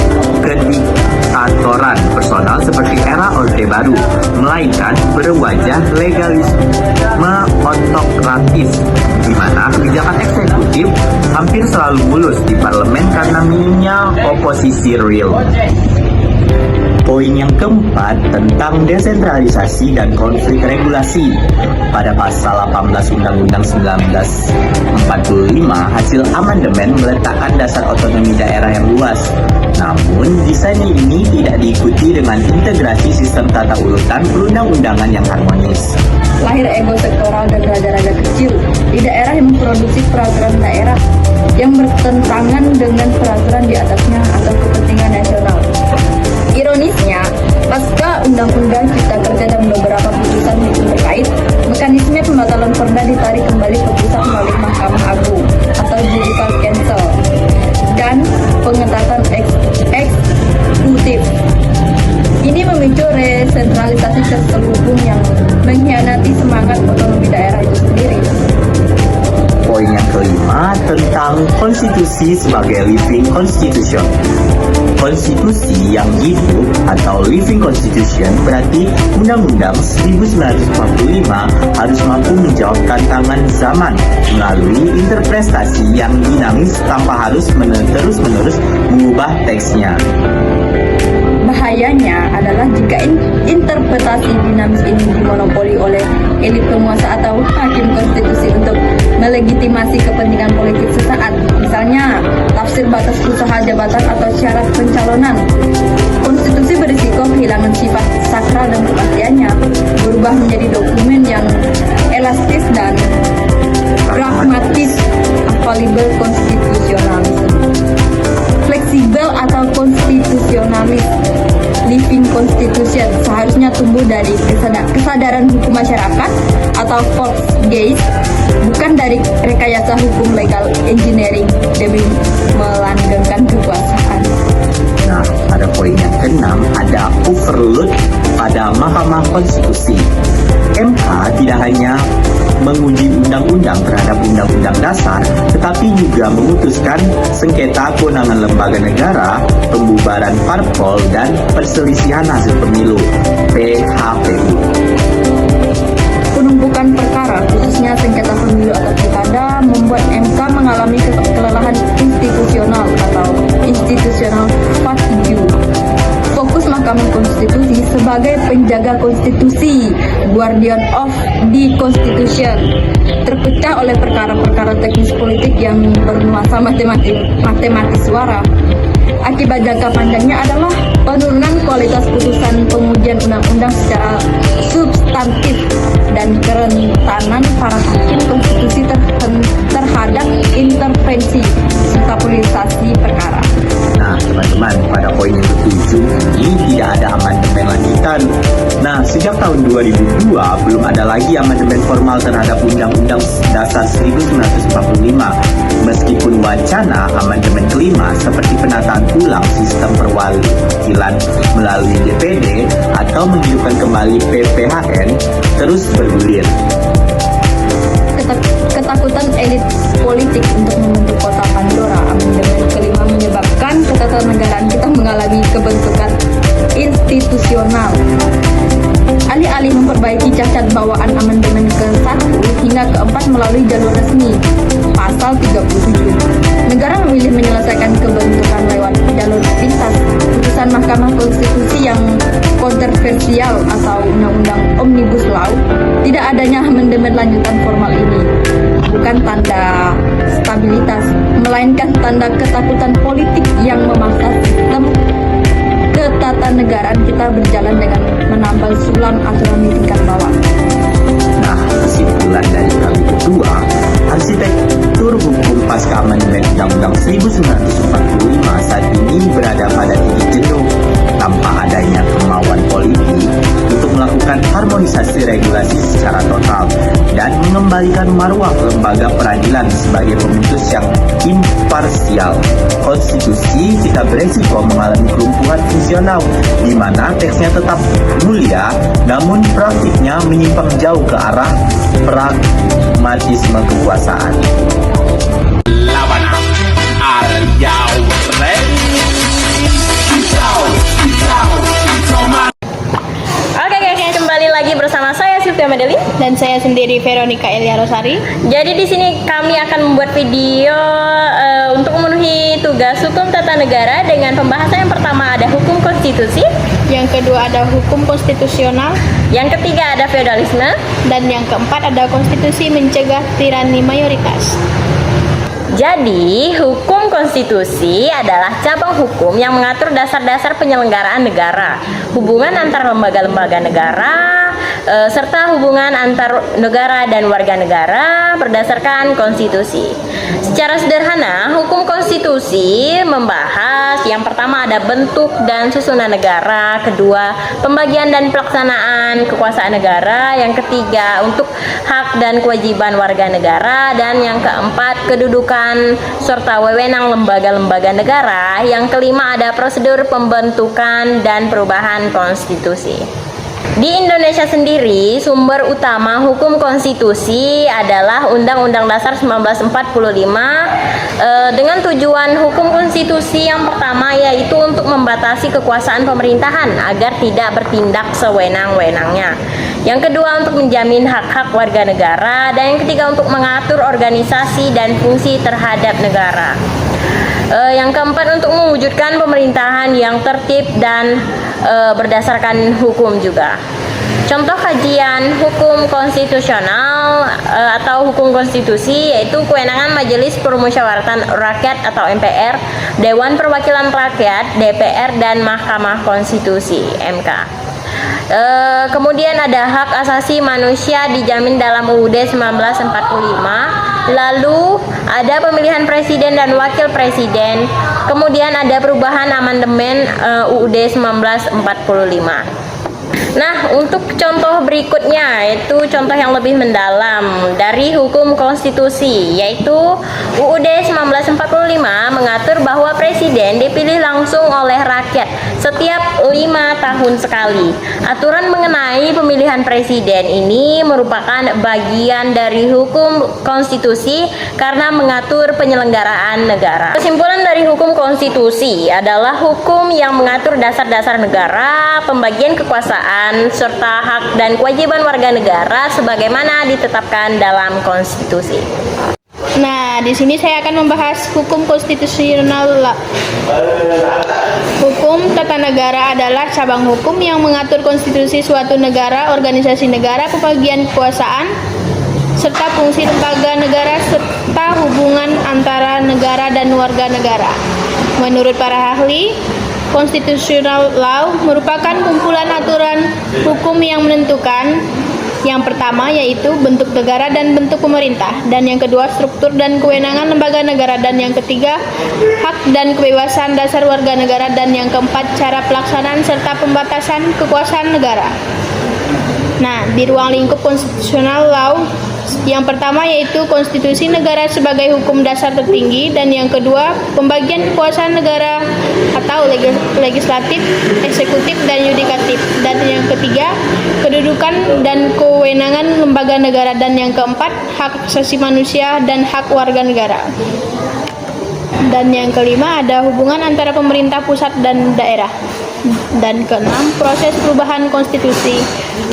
kediktatoran personal seperti era Orde Baru, melainkan berwajah legalisme otokratis, di mana kebijakan eksekutif hampir selalu mulus di parlemen karena minimnya oposisi real. Poin yang keempat tentang desentralisasi dan konflik regulasi. Pada pasal 18 Undang-Undang 1945, hasil amandemen meletakkan dasar otonomi daerah yang luas. Namun, desain ini tidak diikuti dengan integrasi sistem tata urutan perundang-undangan yang harmonis. Lahir ego sektoral dan raja-raja kecil di daerah yang memproduksi peraturan daerah yang bertentangan dengan peraturan di atasnya atau kepentingan nasional. Ironisnya, pasca Undang-Undang Cipta Kerja dan beberapa putusan hukum terkait, mekanisme pembatalan perda ditarik kembali ke pusat melalui Mahkamah Agung atau judicial cancel dan pengetatan eksekutif. Ini memicu resentralisasi terselubung yang mengkhianati semangat otonomi daerah itu sendiri. Poin yang kelima tentang konstitusi sebagai living constitution. Konstitusi yang hidup atau living constitution berarti Undang-Undang 1945 harus mampu menjawab tantangan zaman melalui interpretasi yang dinamis tanpa harus terus-menerus mengubah teksnya. Bahayanya adalah jika interpretasi dinamis ini dimonopoli oleh elit penguasa atau hakim konstitusi untuk melegitimasi kepentingan politik sesaat. Misalnya, tafsir batas usaha jabatan atau syarat pencalonan. Konstitusi berisiko kehilangan sifat sakral dan kepastiannya, berubah menjadi dokumen yang elastis dan pragmatis, available konstitusionalisme. Fleksibel atau konstitusionalis, living constitution seharusnya tumbuh dari kesadaran hukum masyarakat atau Volksgeist, bukan dari rekayasa hukum legal engineering demi melanggengkan kekuasaan. Nah, pada poin yang keenam ada overload pada Mahkamah Konstitusi. MK tidak hanya menguji undang-undang terhadap undang-undang dasar, tetapi tapi juga memutuskan sengketa kewenangan lembaga negara, pembubaran parpol, dan perselisihan hasil pemilu (PHPU). Penumpukan perkara, khususnya sengketa pemilu atau pilkada, membuat MK mengalami kelelahan institusional atau institutional fatigue. Fokus Mahkamah Konstitusi sebagai penjaga konstitusi, guardian of the constitution, terpecah oleh perkara-perkara teknis politik yang bernuansa matematis suara. Akibat jangka panjangnya adalah penurunan kualitas putusan pengujian undang-undang secara substantif dan kerentanan para hakim konstitusi terhadap intervensi serta politisasi perkara. Nah, teman-teman, pada poin yang ke-7 ini tidak ada amandemen lanjutan. Nah, sejak tahun 2002 belum ada lagi amandemen formal terhadap Undang-Undang Dasar 1945. Meskipun wacana amandemen kelima seperti penataan ulang sistem perwakilan melalui DPD atau menghidupkan kembali PPHN terus bergulir. Ketakutan elit politik untuk membentuk kota Pandora, amandemen kelima menyebabkan ketatanegaraan kita mengalami kebentukan institusional. Alih-alih memperbaiki cacat bawaan amandemen ke-1 hingga ke-4 melalui jalur resmi, pasal 37. Negara memilih menyelesaikan kebentukan lewat jalur pintas, putusan Mahkamah Konstitusi yang kontroversial atau Undang-Undang Omnibus Law. Tidak adanya amandemen lanjutan formal ini bukan tanda stabilitas, melainkan tanda ketakutan politik yang memaksa sistem ketatanegaraan kita berjalan dengan menambal sulam aturan di tingkat bawah. Nah, kesimpulan dari kami berdua, arsitektur hukum pasca amandemen Undang-Undang 1945 saat ini berada pada titik jenuh tanpa adanya kemauan politik untuk melakukan harmonisasi regulasi secara total dan mengembalikan marwah lembaga peradilan sebagai pemutus yang imparsial. Konstitusi kita beresiko mengalami kelumpuhan fungsional di mana teksnya tetap mulia namun praktiknya menyimpang jauh ke arah pragmatisme kekuasaan. Oke guys, kembali lagi bersama saya Sylvia Madeli dan saya sendiri Veronica Elia Rosari. Jadi di sini kami akan membuat video untuk memenuhi tugas hukum tata negara dengan pembahasan yang pertama ada hukum konstitusi, Yang kedua ada hukum konstitusional, yang ketiga ada feodalisme, dan yang keempat ada konstitusi mencegah tirani mayoritas. Jadi, hukum konstitusi adalah cabang hukum yang mengatur dasar-dasar penyelenggaraan negara, hubungan antar lembaga-lembaga negara, serta hubungan antar negara dan warga negara berdasarkan konstitusi. Secara sederhana, hukum konstitusi membahas yang pertama ada bentuk dan susunan negara, kedua pembagian dan pelaksanaan kekuasaan negara, yang ketiga untuk hak dan kewajiban warga negara, dan yang keempat kedudukan serta wewenang lembaga-lembaga negara, yang kelima ada prosedur pembentukan dan perubahan konstitusi. Di Indonesia sendiri, sumber utama hukum konstitusi adalah Undang-Undang Dasar 1945 dengan tujuan hukum konstitusi yang pertama yaitu untuk membatasi kekuasaan pemerintahan agar tidak bertindak sewenang-wenangnya. Yang kedua untuk menjamin hak-hak warga negara, dan yang ketiga untuk mengatur organisasi dan fungsi terhadap negara. Yang keempat untuk mewujudkan pemerintahan yang tertib dan berdasarkan hukum juga. Contoh kajian hukum konstitusional atau hukum konstitusi yaitu kewenangan Majelis Permusyawaratan Rakyat atau MPR, Dewan Perwakilan Rakyat DPR, dan Mahkamah Konstitusi MK. Kemudian ada hak asasi manusia dijamin dalam UUD 1945. Lalu ada pemilihan presiden dan wakil presiden. Kemudian ada perubahan amandemen UUD 1945. Nah, untuk contoh berikutnya yaitu contoh yang lebih mendalam dari hukum konstitusi, yaitu UUD 1945 mengatur bahwa presiden dipilih langsung oleh rakyat setiap 5 tahun sekali. Aturan mengenai pemilihan presiden ini merupakan bagian dari hukum konstitusi karena mengatur penyelenggaraan negara. Kesimpulan dari hukum konstitusi adalah hukum yang mengatur dasar-dasar negara, pembagian kekuasaan, serta hak dan kewajiban warga negara sebagaimana ditetapkan dalam konstitusi. Nah, di sini saya akan membahas hukum konstitusional. Hukum tata negara adalah cabang hukum yang mengatur konstitusi suatu negara, organisasi negara, pembagian kekuasaan, serta fungsi lembaga negara serta hubungan antara negara dan warga negara. Menurut para ahli, constitutional law merupakan kumpulan aturan hukum yang menentukan yang pertama yaitu bentuk negara dan bentuk pemerintah, dan yang kedua struktur dan kewenangan lembaga negara, dan yang ketiga hak dan kebebasan dasar warga negara, dan yang keempat cara pelaksanaan serta pembatasan kekuasaan negara. Nah, di ruang lingkup constitutional law, yang pertama yaitu konstitusi negara sebagai hukum dasar tertinggi, dan yang kedua pembagian kekuasaan negara atau legislatif, eksekutif, dan yudikatif, dan yang ketiga kedudukan dan kewenangan lembaga negara, dan yang keempat hak asasi manusia dan hak warga negara. Dan yang kelima ada hubungan antara pemerintah pusat dan daerah. Dan keenam, proses perubahan konstitusi.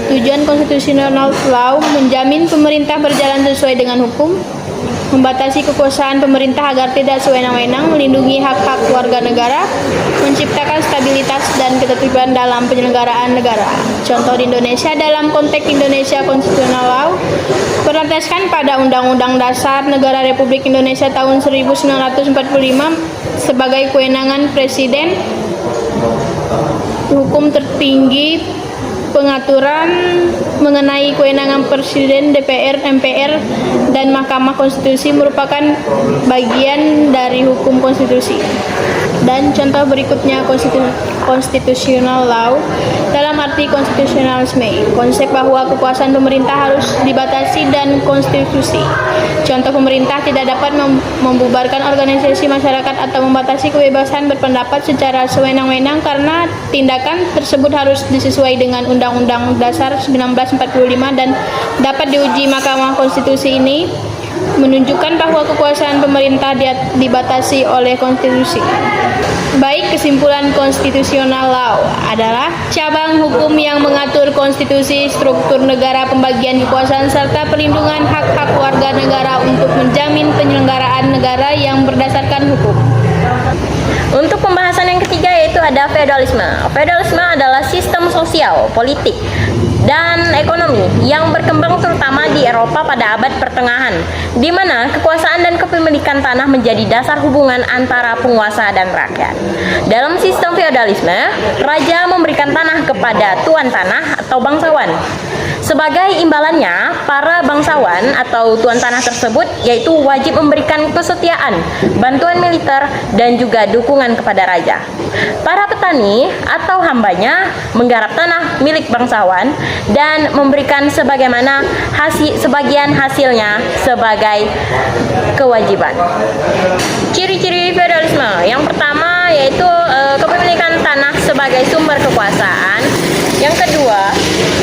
Tujuan konstitusional law menjamin pemerintah berjalan sesuai dengan hukum, membatasi kekuasaan pemerintah agar tidak sewenang-wenang, melindungi hak-hak warga negara, menciptakan stabilitas dan ketertiban dalam penyelenggaraan negara. Contoh di Indonesia dalam konteks Indonesia Constitutional Law berdasarkan pada Undang-Undang Dasar Negara Republik Indonesia tahun 1945 sebagai kewenangan Presiden, hukum tertinggi, pengaturan mengenai kewenangan Presiden, DPR, MPR, dan Mahkamah Konstitusi merupakan bagian dari hukum konstitusi. Dan contoh berikutnya constitutional law dalam arti konstitusionalisme, konsep bahwa kekuasaan pemerintah harus dibatasi dan konstitusi. Contoh, pemerintah tidak dapat membubarkan organisasi masyarakat atau membatasi kebebasan berpendapat secara sewenang-wenang karena tindakan tersebut harus disesuaikan dengan Undang-Undang Dasar 1945 dan dapat diuji Mahkamah Konstitusi. Ini menunjukkan bahwa kekuasaan pemerintah dibatasi oleh konstitusi. Baik, kesimpulan konstitusional law adalah cabang hukum yang mengatur konstitusi, struktur negara, pembagian kekuasaan, serta perlindungan hak-hak warga negara untuk menjamin penyelenggaraan negara yang berdasarkan hukum. Untuk pembahasan yang ketiga yaitu ada feodalisme. Feodalisme adalah sistem sosial, politik, dan ekonomi yang berkembang terutama di Eropa pada abad pertengahan, di mana kekuasaan dan kepemilikan tanah menjadi dasar hubungan antara penguasa dan rakyat. Dalam sistem feodalisme, raja memberikan tanah kepada tuan tanah atau bangsawan. Sebagai imbalannya, para bangsawan atau tuan tanah tersebut yaitu wajib memberikan kesetiaan, bantuan militer, dan juga dukungan kepada raja. Para petani atau hambanya menggarap tanah milik bangsawan dan memberikan sebagian hasilnya sebagai kewajiban. Ciri-ciri feodalisme yang pertama yaitu kepemilikan tanah sebagai sumber kekuasaan. Yang kedua,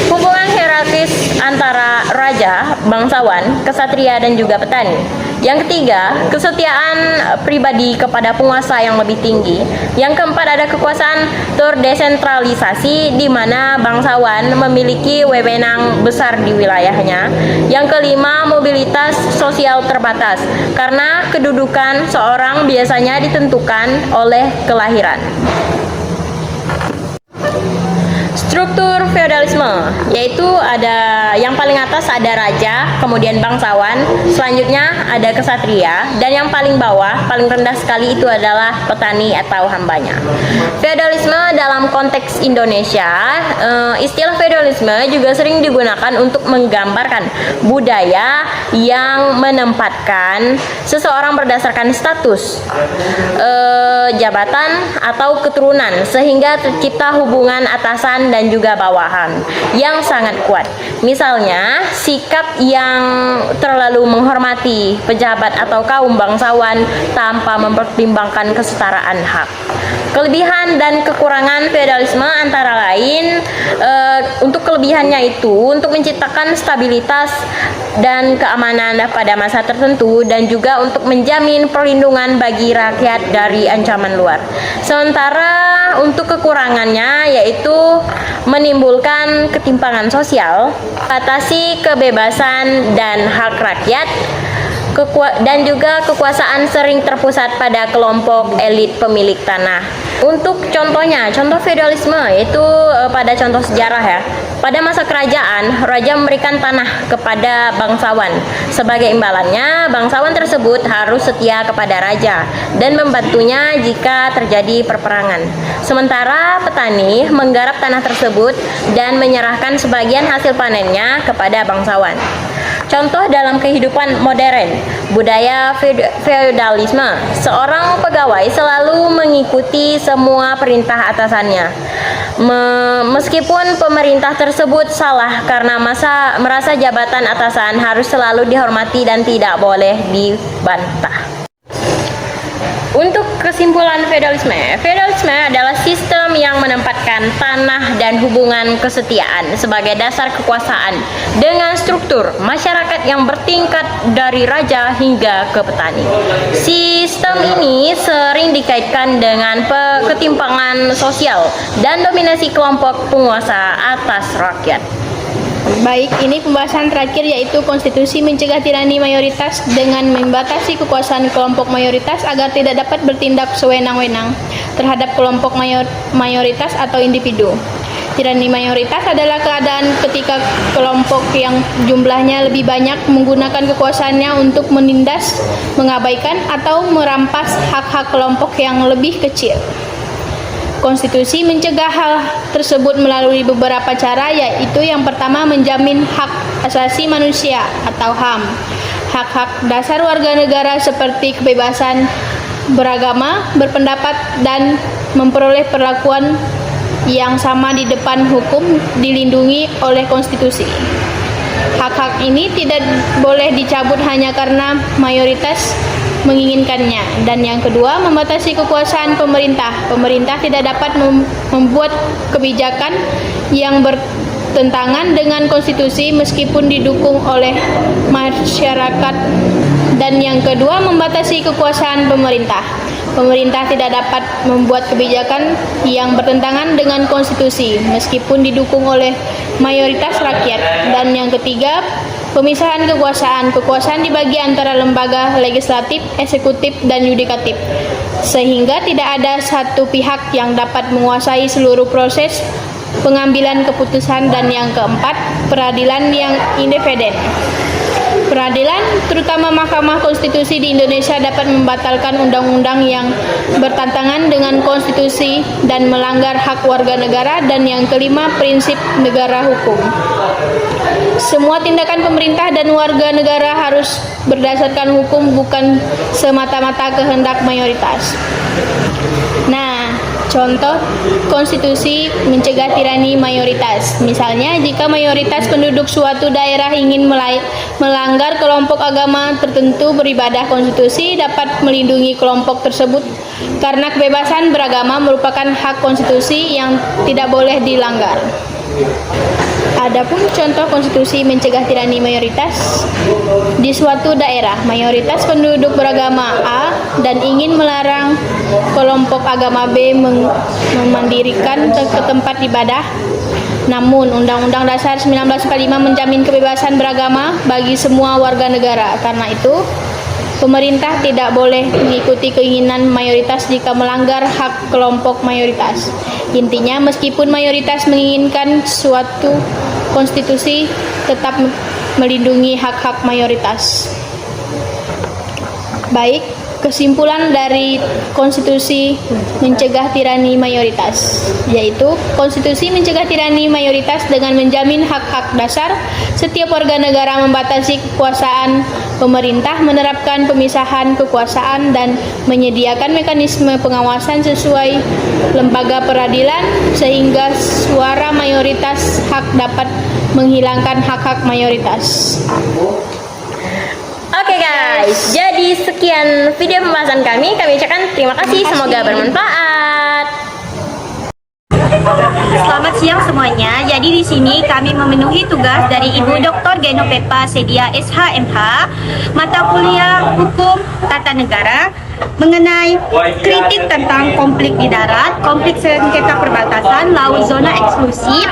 hubungan hierarkis antara raja, bangsawan, kesatria, dan juga petani. Yang ketiga, kesetiaan pribadi kepada penguasa yang lebih tinggi. Yang keempat, ada kekuasaan terdesentralisasi di mana bangsawan memiliki wewenang besar di wilayahnya. Yang kelima, mobilitas sosial terbatas karena kedudukan seorang biasanya ditentukan oleh kelahiran. Struktur feodalisme yaitu ada yang paling atas ada raja, kemudian bangsawan, selanjutnya ada kesatria, dan yang paling bawah, paling rendah sekali itu adalah petani atau hambanya. Feodalisme dalam konteks Indonesia, istilah feodalisme juga sering digunakan untuk menggambarkan budaya yang menempatkan seseorang berdasarkan status, jabatan atau keturunan sehingga tercipta hubungan atasan dan dan juga bawahan yang sangat kuat. Misalnya, sikap yang terlalu menghormati pejabat atau kaum bangsawan tanpa mempertimbangkan kesetaraan hak. Kelebihan dan kekurangan feodalisme antara lain, untuk kelebihannya itu untuk menciptakan stabilitas dan keamanan pada masa tertentu dan juga untuk menjamin perlindungan bagi rakyat dari ancaman luar. Sementara untuk kekurangannya yaitu menimbulkan ketimpangan sosial, batasi kebebasan dan hak rakyat, dan juga kekuasaan sering terpusat pada kelompok elit pemilik tanah. Untuk contohnya, contoh feodalisme itu pada contoh sejarah ya. Pada masa kerajaan, raja memberikan tanah kepada bangsawan. Sebagai imbalannya, bangsawan tersebut harus setia kepada raja dan membantunya jika terjadi perperangan. Sementara petani menggarap tanah tersebut dan menyerahkan sebagian hasil panennya kepada bangsawan. Contoh dalam kehidupan modern, budaya feodalisme, seorang pegawai selalu mengikuti semua perintah atasannya. Meskipun pemerintah tersebut salah karena merasa jabatan atasan harus selalu dihormati dan tidak boleh dibantah. Untuk kesimpulan feodalisme adalah sistem yang menempatkan tanah dan hubungan kesetiaan sebagai dasar kekuasaan dengan struktur masyarakat yang bertingkat dari raja hingga ke petani. Sistem ini sering dikaitkan dengan ketimpangan sosial dan dominasi kelompok penguasa atas rakyat. Baik, ini pembahasan terakhir yaitu konstitusi mencegah tirani mayoritas dengan membatasi kekuasaan kelompok mayoritas agar tidak dapat bertindak sewenang-wenang terhadap kelompok mayoritas atau individu. Tirani mayoritas adalah keadaan ketika kelompok yang jumlahnya lebih banyak menggunakan kekuasaannya untuk menindas, mengabaikan, atau merampas hak-hak kelompok yang lebih kecil. Konstitusi mencegah hal tersebut melalui beberapa cara, yaitu yang pertama menjamin hak asasi manusia atau HAM. Hak-hak dasar warga negara seperti kebebasan beragama, berpendapat, dan memperoleh perlakuan yang sama di depan hukum dilindungi oleh konstitusi. Hak-hak ini tidak boleh dicabut hanya karena mayoritas menginginkannya. Dan yang kedua, membatasi kekuasaan pemerintah. Pemerintah tidak dapat membuat kebijakan yang bertentangan dengan konstitusi meskipun didukung oleh masyarakat. Dan yang kedua, membatasi kekuasaan pemerintah. Pemerintah tidak dapat membuat kebijakan yang bertentangan dengan konstitusi meskipun didukung oleh mayoritas rakyat. Dan yang ketiga, pemisahan kekuasaan. Kekuasaan dibagi antara lembaga legislatif, eksekutif, dan yudikatif, sehingga tidak ada satu pihak yang dapat menguasai seluruh proses pengambilan keputusan. Dan yang keempat, peradilan yang independen. Peradilan, terutama Mahkamah Konstitusi di Indonesia, dapat membatalkan undang-undang yang bertentangan dengan konstitusi dan melanggar hak warga negara. Dan yang kelima, prinsip negara hukum. Semua tindakan pemerintah dan warga negara harus berdasarkan hukum, bukan semata-mata kehendak mayoritas. Nah, contoh konstitusi mencegah tirani mayoritas. Misalnya, jika mayoritas penduduk suatu daerah ingin melanggar kelompok agama tertentu beribadah, konstitusi dapat melindungi kelompok tersebut karena kebebasan beragama merupakan hak konstitusi yang tidak boleh dilanggar. Adapun contoh konstitusi mencegah tirani mayoritas, di suatu daerah mayoritas penduduk beragama A dan ingin melarang kelompok agama B memandirikan ke tempat ibadah. Namun Undang-Undang Dasar 1945 menjamin kebebasan beragama bagi semua warga negara. Karena itu, pemerintah tidak boleh mengikuti keinginan mayoritas jika melanggar hak kelompok mayoritas. Intinya, meskipun mayoritas menginginkan suatu konstitusi tetap melindungi hak-hak mayoritas. Baik, Kesimpulan dari konstitusi mencegah tirani mayoritas, yaitu konstitusi mencegah tirani mayoritas dengan menjamin hak-hak dasar setiap warga negara, membatasi kekuasaan pemerintah, menerapkan pemisahan kekuasaan, dan menyediakan mekanisme pengawasan sesuai lembaga peradilan sehingga suara mayoritas hak dapat menghilangkan hak-hak mayoritas. Oke guys, jadi sekian video pembahasan kami. Kami ucapkan terima kasih, semoga bermanfaat. Selamat siang semuanya. Jadi di sini kami memenuhi tugas dari Ibu Dr. Genovepa Sedia SHMH, mata kuliah Hukum Tata Negara, mengenai kritik tentang konflik di darat, konflik sengketa perbatasan, laut zona eksklusif,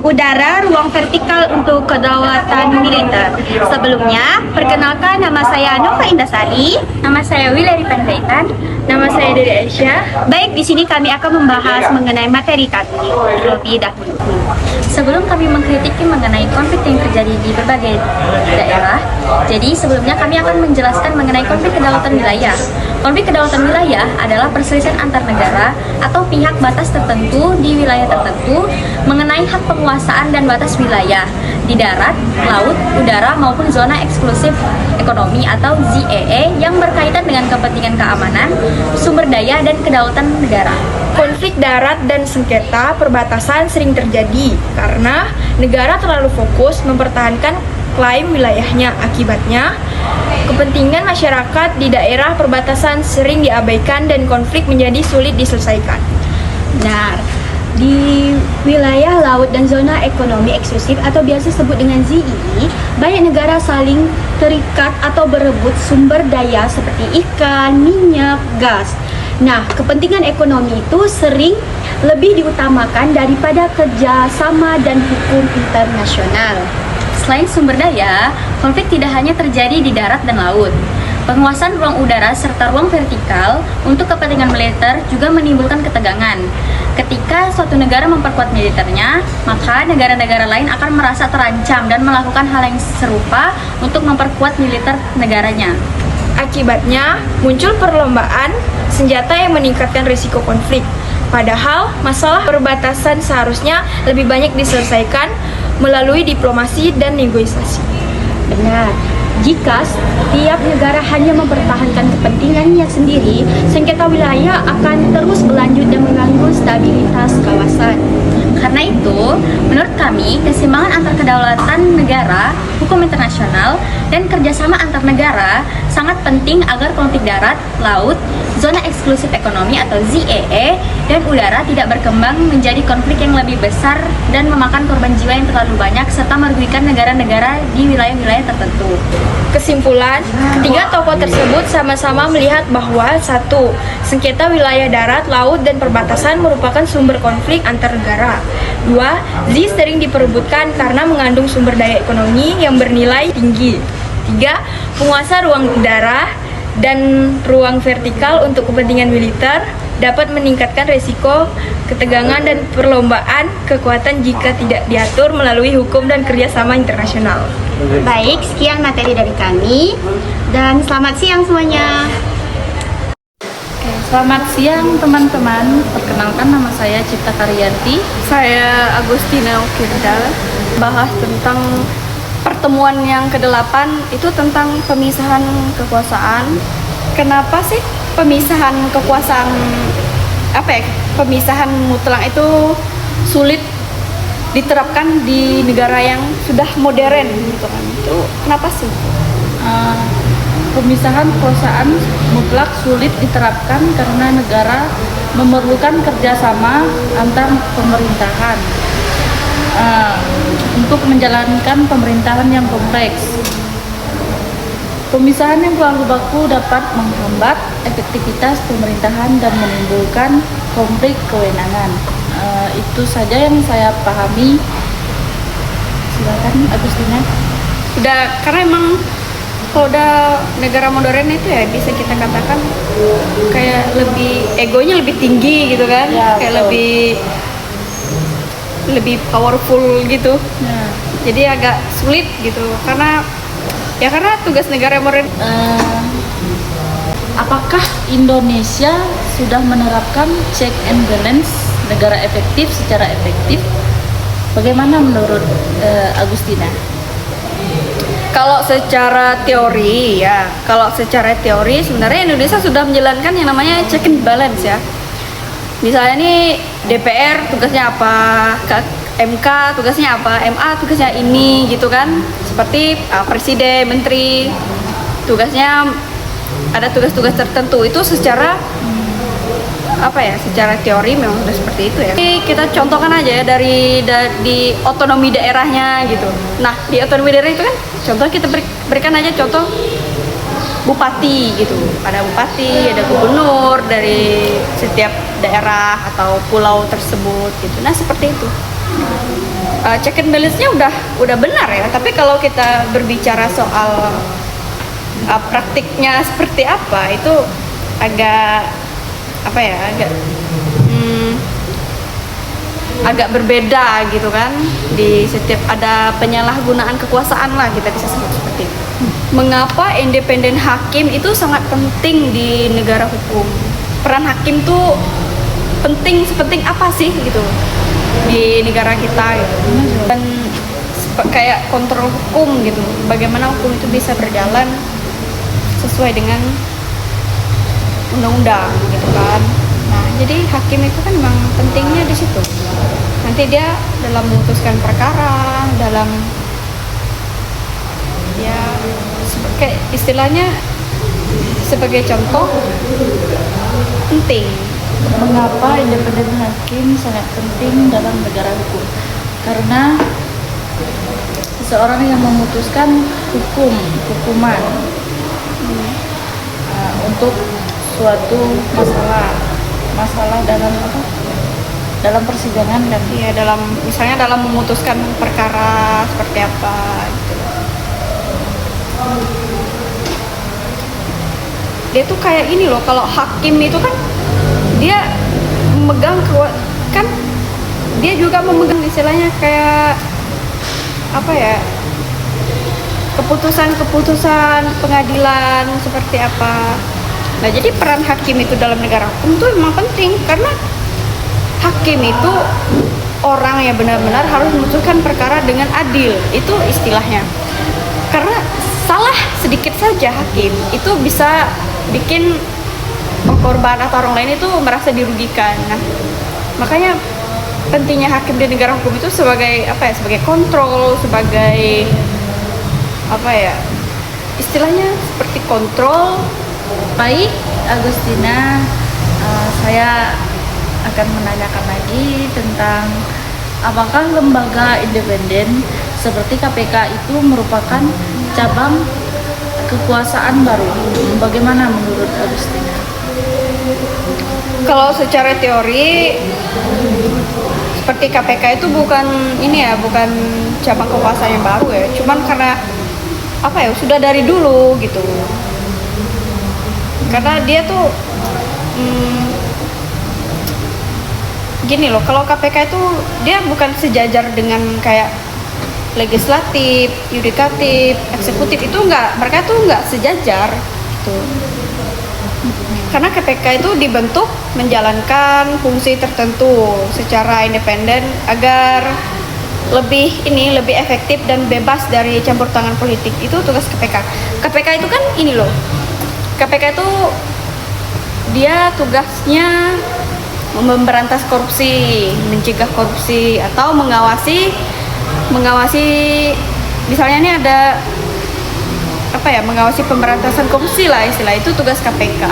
udara, ruang vertikal untuk kedaulatan militer. Sebelumnya, perkenalkan, nama saya Nova Indasari, nama saya Wileri Pandaitan, nama saya Dede Aisyah. Baik, di sini kami akan membahas mengenai materi kami terlebih dahulu. Sebelum kami mengkritiki mengenai konflik yang terjadi di berbagai daerah, jadi sebelumnya kami akan menjelaskan mengenai konflik kedaulatan wilayah. Konflik kedaulatan wilayah adalah perselisihan antar negara atau pihak batas tertentu di wilayah tertentu mengenai hak penguasaan dan batas wilayah di darat, laut, udara maupun zona eksklusif ekonomi atau ZEE yang berkaitan dengan kepentingan keamanan, sumber daya, dan kedaulatan negara. Konflik darat dan sengketa perbatasan sering terjadi karena negara terlalu fokus mempertahankan klaim wilayahnya. Akibatnya, kepentingan masyarakat di daerah perbatasan sering diabaikan dan konflik menjadi sulit diselesaikan. Benar. Di wilayah laut dan zona ekonomi eksklusif atau biasa disebut dengan ZEE, banyak negara saling terikat atau berebut sumber daya seperti ikan, minyak, gas. Nah, kepentingan ekonomi itu sering lebih diutamakan daripada kerjasama dan hukum internasional. Selain sumber daya, konflik tidak hanya terjadi di darat dan laut. Penguasaan ruang udara serta ruang vertikal untuk kepentingan militer juga menimbulkan ketegangan. Ketika suatu negara memperkuat militernya, maka negara-negara lain akan merasa terancam dan melakukan hal yang serupa untuk memperkuat militer negaranya. Akibatnya, muncul perlombaan senjata yang meningkatkan risiko konflik. Padahal, masalah perbatasan seharusnya lebih banyak diselesaikan melalui diplomasi dan negosiasi. Benar. Jika setiap negara hanya mempertahankan kepentingannya sendiri, sengketa wilayah akan terus berlanjut dan mengganggu stabilitas kawasan. Karena itu, menurut kami, keseimbangan antar kedaulatan negara, hukum internasional, dan kerjasama antar negara sangat penting agar konflik darat, laut, zona eksklusif ekonomi atau ZEE, dan udara tidak berkembang menjadi konflik yang lebih besar dan memakan korban jiwa yang terlalu banyak serta merugikan negara-negara di wilayah-wilayah tertentu. Kesimpulan, ketiga tokoh tersebut sama-sama melihat bahwa 1. Sengketa wilayah darat, laut, dan perbatasan merupakan sumber konflik antar negara. 2. ZEE sering diperebutkan karena mengandung sumber daya ekonomi yang bernilai tinggi. 3. Penguasa ruang udara dan ruang vertikal untuk kepentingan militer dapat meningkatkan risiko ketegangan dan perlombaan kekuatan jika tidak diatur melalui hukum dan kerjasama internasional. Baik, sekian materi dari kami dan selamat siang semuanya. Selamat siang teman-teman, perkenalkan nama saya Cipta Karyanti. Saya Agustina Ukirda. Bahas tentang pertemuan yang ke-8 itu tentang pemisahan kekuasaan. Kenapa sih pemisahan kekuasaan, pemisahan mutlak itu sulit diterapkan di negara yang sudah modern gitu kan? Itu kenapa sih? Pemisahan kekuasaan mutlak sulit diterapkan karena negara memerlukan kerjasama antar pemerintahan untuk menjalankan pemerintahan yang kompleks. Pemisahan yang terlalu baku dapat menghambat efektivitas pemerintahan dan menimbulkan konflik kewenangan. Itu saja yang saya pahami. Silakan Agustina. Karena emang kalau udah negara modern itu ya bisa kita katakan kayak lebih egonya lebih tinggi gitu kan, ya, kayak lebih powerful gitu. Jadi agak sulit gitu karena tugas negara modern. apakah Indonesia sudah menerapkan check and balance negara efektif secara efektif? Bagaimana menurut Agustina? Kalau secara teori sebenarnya Indonesia sudah menjalankan yang namanya check and balance ya. Misalnya nih DPR tugasnya apa, MK tugasnya apa, MA tugasnya ini gitu kan. Seperti presiden, menteri tugasnya ada tugas-tugas tertentu. Itu secara secara teori memang sudah seperti itu ya. Kita contohkan aja ya di otonomi daerahnya gitu. Nah, di otonomi daerah itu kan contoh kita berikan aja contoh bupati gitu. Ada bupati, ada gubernur dari setiap daerah atau pulau tersebut gitu. Nah, seperti itu. Check and balance-nya udah benar ya. Tapi kalau kita berbicara soal praktiknya seperti apa, itu agak agak berbeda gitu kan. Di setiap ada penyalahgunaan kekuasaan lah, kita bisa sebut seperti itu. Mengapa independen hakim itu sangat penting di negara hukum? Peran hakim tuh sepenting apa sih gitu di negara kita gitu. Dan kayak kontrol hukum gitu, bagaimana hukum itu bisa berjalan sesuai dengan undang-undang gitu kan. Nah, jadi hakim itu kan memang pentingnya di situ. Nanti dia dalam memutuskan perkara, dalam kayak istilahnya sebagai contoh penting. Mengapa independen hakim sangat penting dalam negara hukum? Karena seseorang yang memutuskan hukuman untuk suatu masalah dalam persidangan kan? Iya, misalnya dalam memutuskan perkara seperti apa gitu. Dia tuh kayak ini loh, kalau hakim itu kan dia memegang kan dia juga memegang istilahnya kayak keputusan pengadilan seperti apa. Nah, jadi peran hakim itu dalam negara hukum itu memang penting, karena hakim itu orang yang benar-benar harus memutuskan perkara dengan adil, itu istilahnya. Karena salah sedikit saja hakim itu bisa bikin korban atau orang lain itu merasa dirugikan. Nah, makanya pentingnya hakim di negara hukum itu sebagai sebagai kontrol, sebagai istilahnya seperti kontrol. Baik, Agustina, saya akan menanyakan lagi tentang apakah lembaga independen seperti KPK itu merupakan cabang kekuasaan baru? Bagaimana menurut Agustina? Kalau secara teori seperti KPK itu bukan cabang kekuasaan yang baru ya, cuman karena sudah dari dulu gitu. Karena dia tuh gini loh, kalau KPK itu dia bukan sejajar dengan kayak legislatif, yudikatif, eksekutif, itu mereka tuh nggak sejajar gitu. Karena KPK itu dibentuk menjalankan fungsi tertentu secara independen agar lebih efektif dan bebas dari campur tangan politik. Itu tugas KPK. KPK itu kan KPK itu dia tugasnya memberantas korupsi, mencegah korupsi, atau mengawasi misalnya ini ada mengawasi pemberantasan korupsi lah, istilah itu tugas KPK.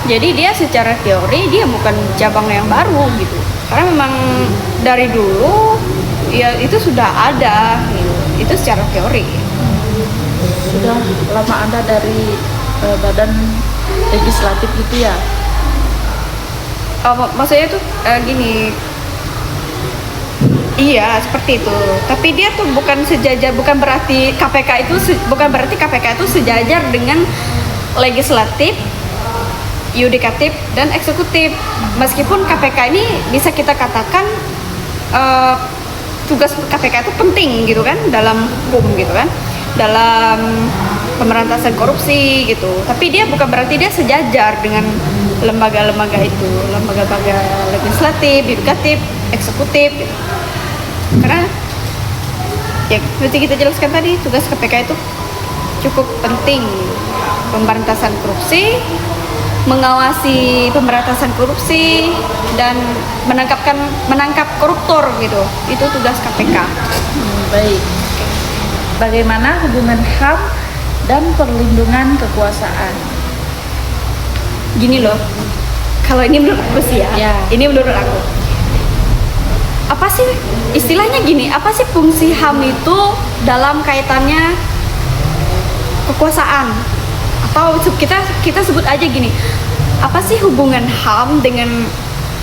Jadi dia secara teori dia bukan cabang yang baru gitu, karena memang dari dulu ya itu sudah ada gitu. Itu secara teori. Sudah lama ada dari badan legislatif itu ya? Maksudnya tuh gini, iya seperti itu. Tapi dia tuh bukan sejajar, bukan berarti KPK itu sejajar dengan legislatif, yudikatif dan eksekutif. Meskipun KPK ini bisa kita katakan tugas KPK itu penting gitu kan dalam hukum gitu kan, dalam pemberantasan korupsi gitu. Tapi dia bukan berarti dia sejajar dengan lembaga-lembaga itu, lembaga-lembaga legislatif, yudikatif, eksekutif gitu. Karena ya seperti kita jelaskan tadi, tugas KPK itu cukup penting, pemberantasan korupsi, mengawasi pemberantasan korupsi, dan menangkap koruptor gitu. Itu tugas KPK. Baik. Bagaimana hubungan HAM dan perlindungan kekuasaan? Gini loh, kalau ini menurut aku sih ya, ini menurut aku. Apa sih istilahnya gini? Apa sih fungsi HAM itu dalam kaitannya kekuasaan? Atau kita sebut aja gini, apa sih hubungan HAM dengan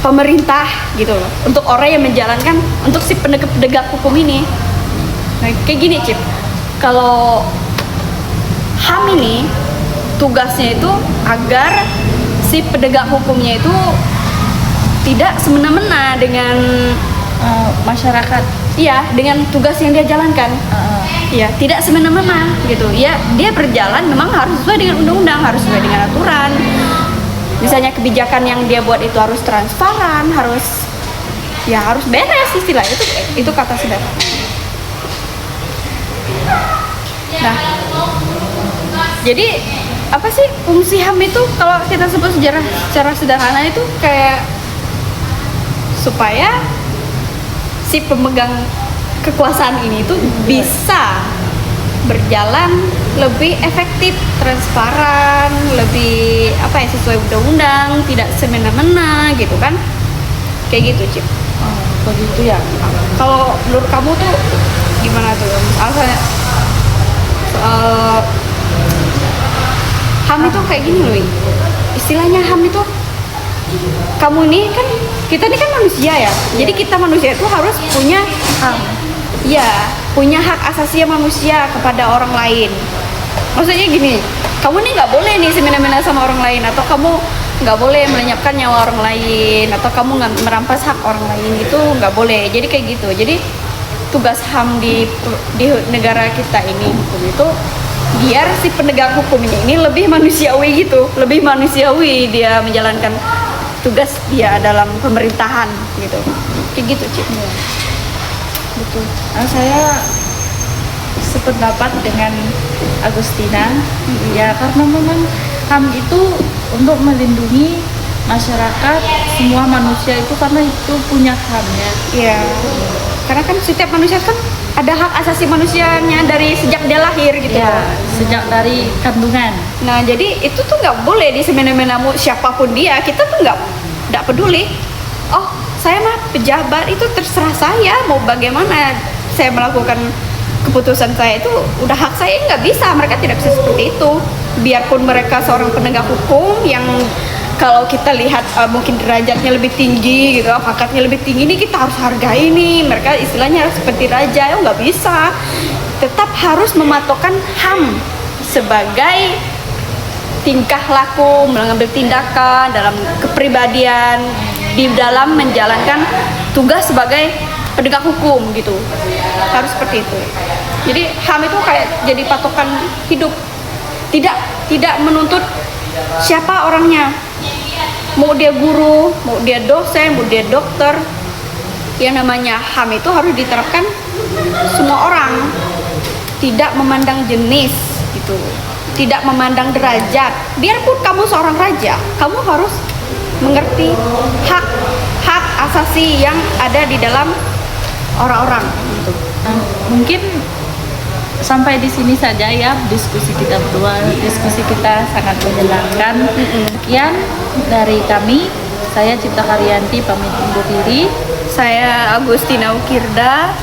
pemerintah gitu loh, untuk orang yang menjalankan, untuk si penegak hukum ini. Nah, kayak gini Cip, kalau HAM ini tugasnya itu agar si penegak hukumnya itu tidak semena-mena dengan masyarakat. Iya, dengan tugas yang dia jalankan. Iya, tidak semena-mena gitu. Ya, dia berjalan memang harus sesuai dengan undang-undang, harus sesuai dengan aturan. Misalnya kebijakan yang dia buat itu harus transparan, harus beres istilahnya, itu kata sederhana. Nah, jadi apa sih fungsi HAM itu kalau kita sebut secara sederhana itu kayak supaya si pemegang kekuasaan ini tuh bisa berjalan lebih efektif, transparan, lebih sesuai undang-undang, tidak semena-mena gitu kan, kayak gitu Cip. Begitu ya. Kalau menurut kamu tuh gimana tuh? Misalnya HAM itu kayak gini loh, istilahnya HAM itu, kamu nih kan, kita nih kan manusia ya, jadi kita manusia itu harus punya HAM, ya, punya hak asasi manusia kepada orang lain. Maksudnya gini, kamu nih nggak boleh nih semena-mena sama orang lain, atau kamu nggak boleh melenyapkan nyawa orang lain, atau kamu nggak merampas hak orang lain, itu nggak boleh. Jadi kayak gitu. Jadi tugas HAM di negara kita ini itu biar si penegak hukumnya ini lebih manusiawi gitu, lebih manusiawi dia menjalankan tugas dia dalam pemerintahan gitu, kayak gitu Cip. Ya. Betul. Saya sependapat dengan Agustina. Ya, karena memang HAM itu untuk melindungi masyarakat, semua manusia itu, karena itu punya HAM ya. Iya. Karena kan setiap manusia kan ada hak asasi manusianya dari sejak dia lahir gitu. Ya, sejak dari kandungan. Nah, jadi itu tuh nggak boleh disemena-mena siapapun dia. Kita tuh nggak peduli. Oh, saya mah pejabat, itu terserah saya mau bagaimana saya melakukan keputusan saya, itu udah hak saya. Nggak bisa, mereka tidak bisa seperti itu. Biarpun mereka seorang penegak hukum yang kalau kita lihat mungkin derajatnya lebih tinggi gitu, pangkatnya lebih tinggi, ini kita harus hargai nih, mereka istilahnya seperti raja. Ya nggak bisa, tetap harus mematokkan HAM sebagai tingkah laku, mengambil tindakan dalam kepribadian di dalam menjalankan tugas sebagai penegak hukum gitu, harus seperti itu. Jadi HAM itu kayak jadi patokan hidup, tidak menuntut siapa orangnya, mau dia guru, mau dia dosen, mau dia dokter. Yang namanya HAM itu harus diterapkan semua orang, tidak memandang jenis gitu, tidak memandang derajat. Biarpun kamu seorang raja, kamu harus mengerti hak asasi yang ada di dalam orang-orang gitu. Mungkin sampai di sini saja ya diskusi kita berdua. Diskusi kita sangat menyenangkan. Sekian dari kami. Saya Cipta Karyanti pamit undur diri. Saya Agustina Ukirda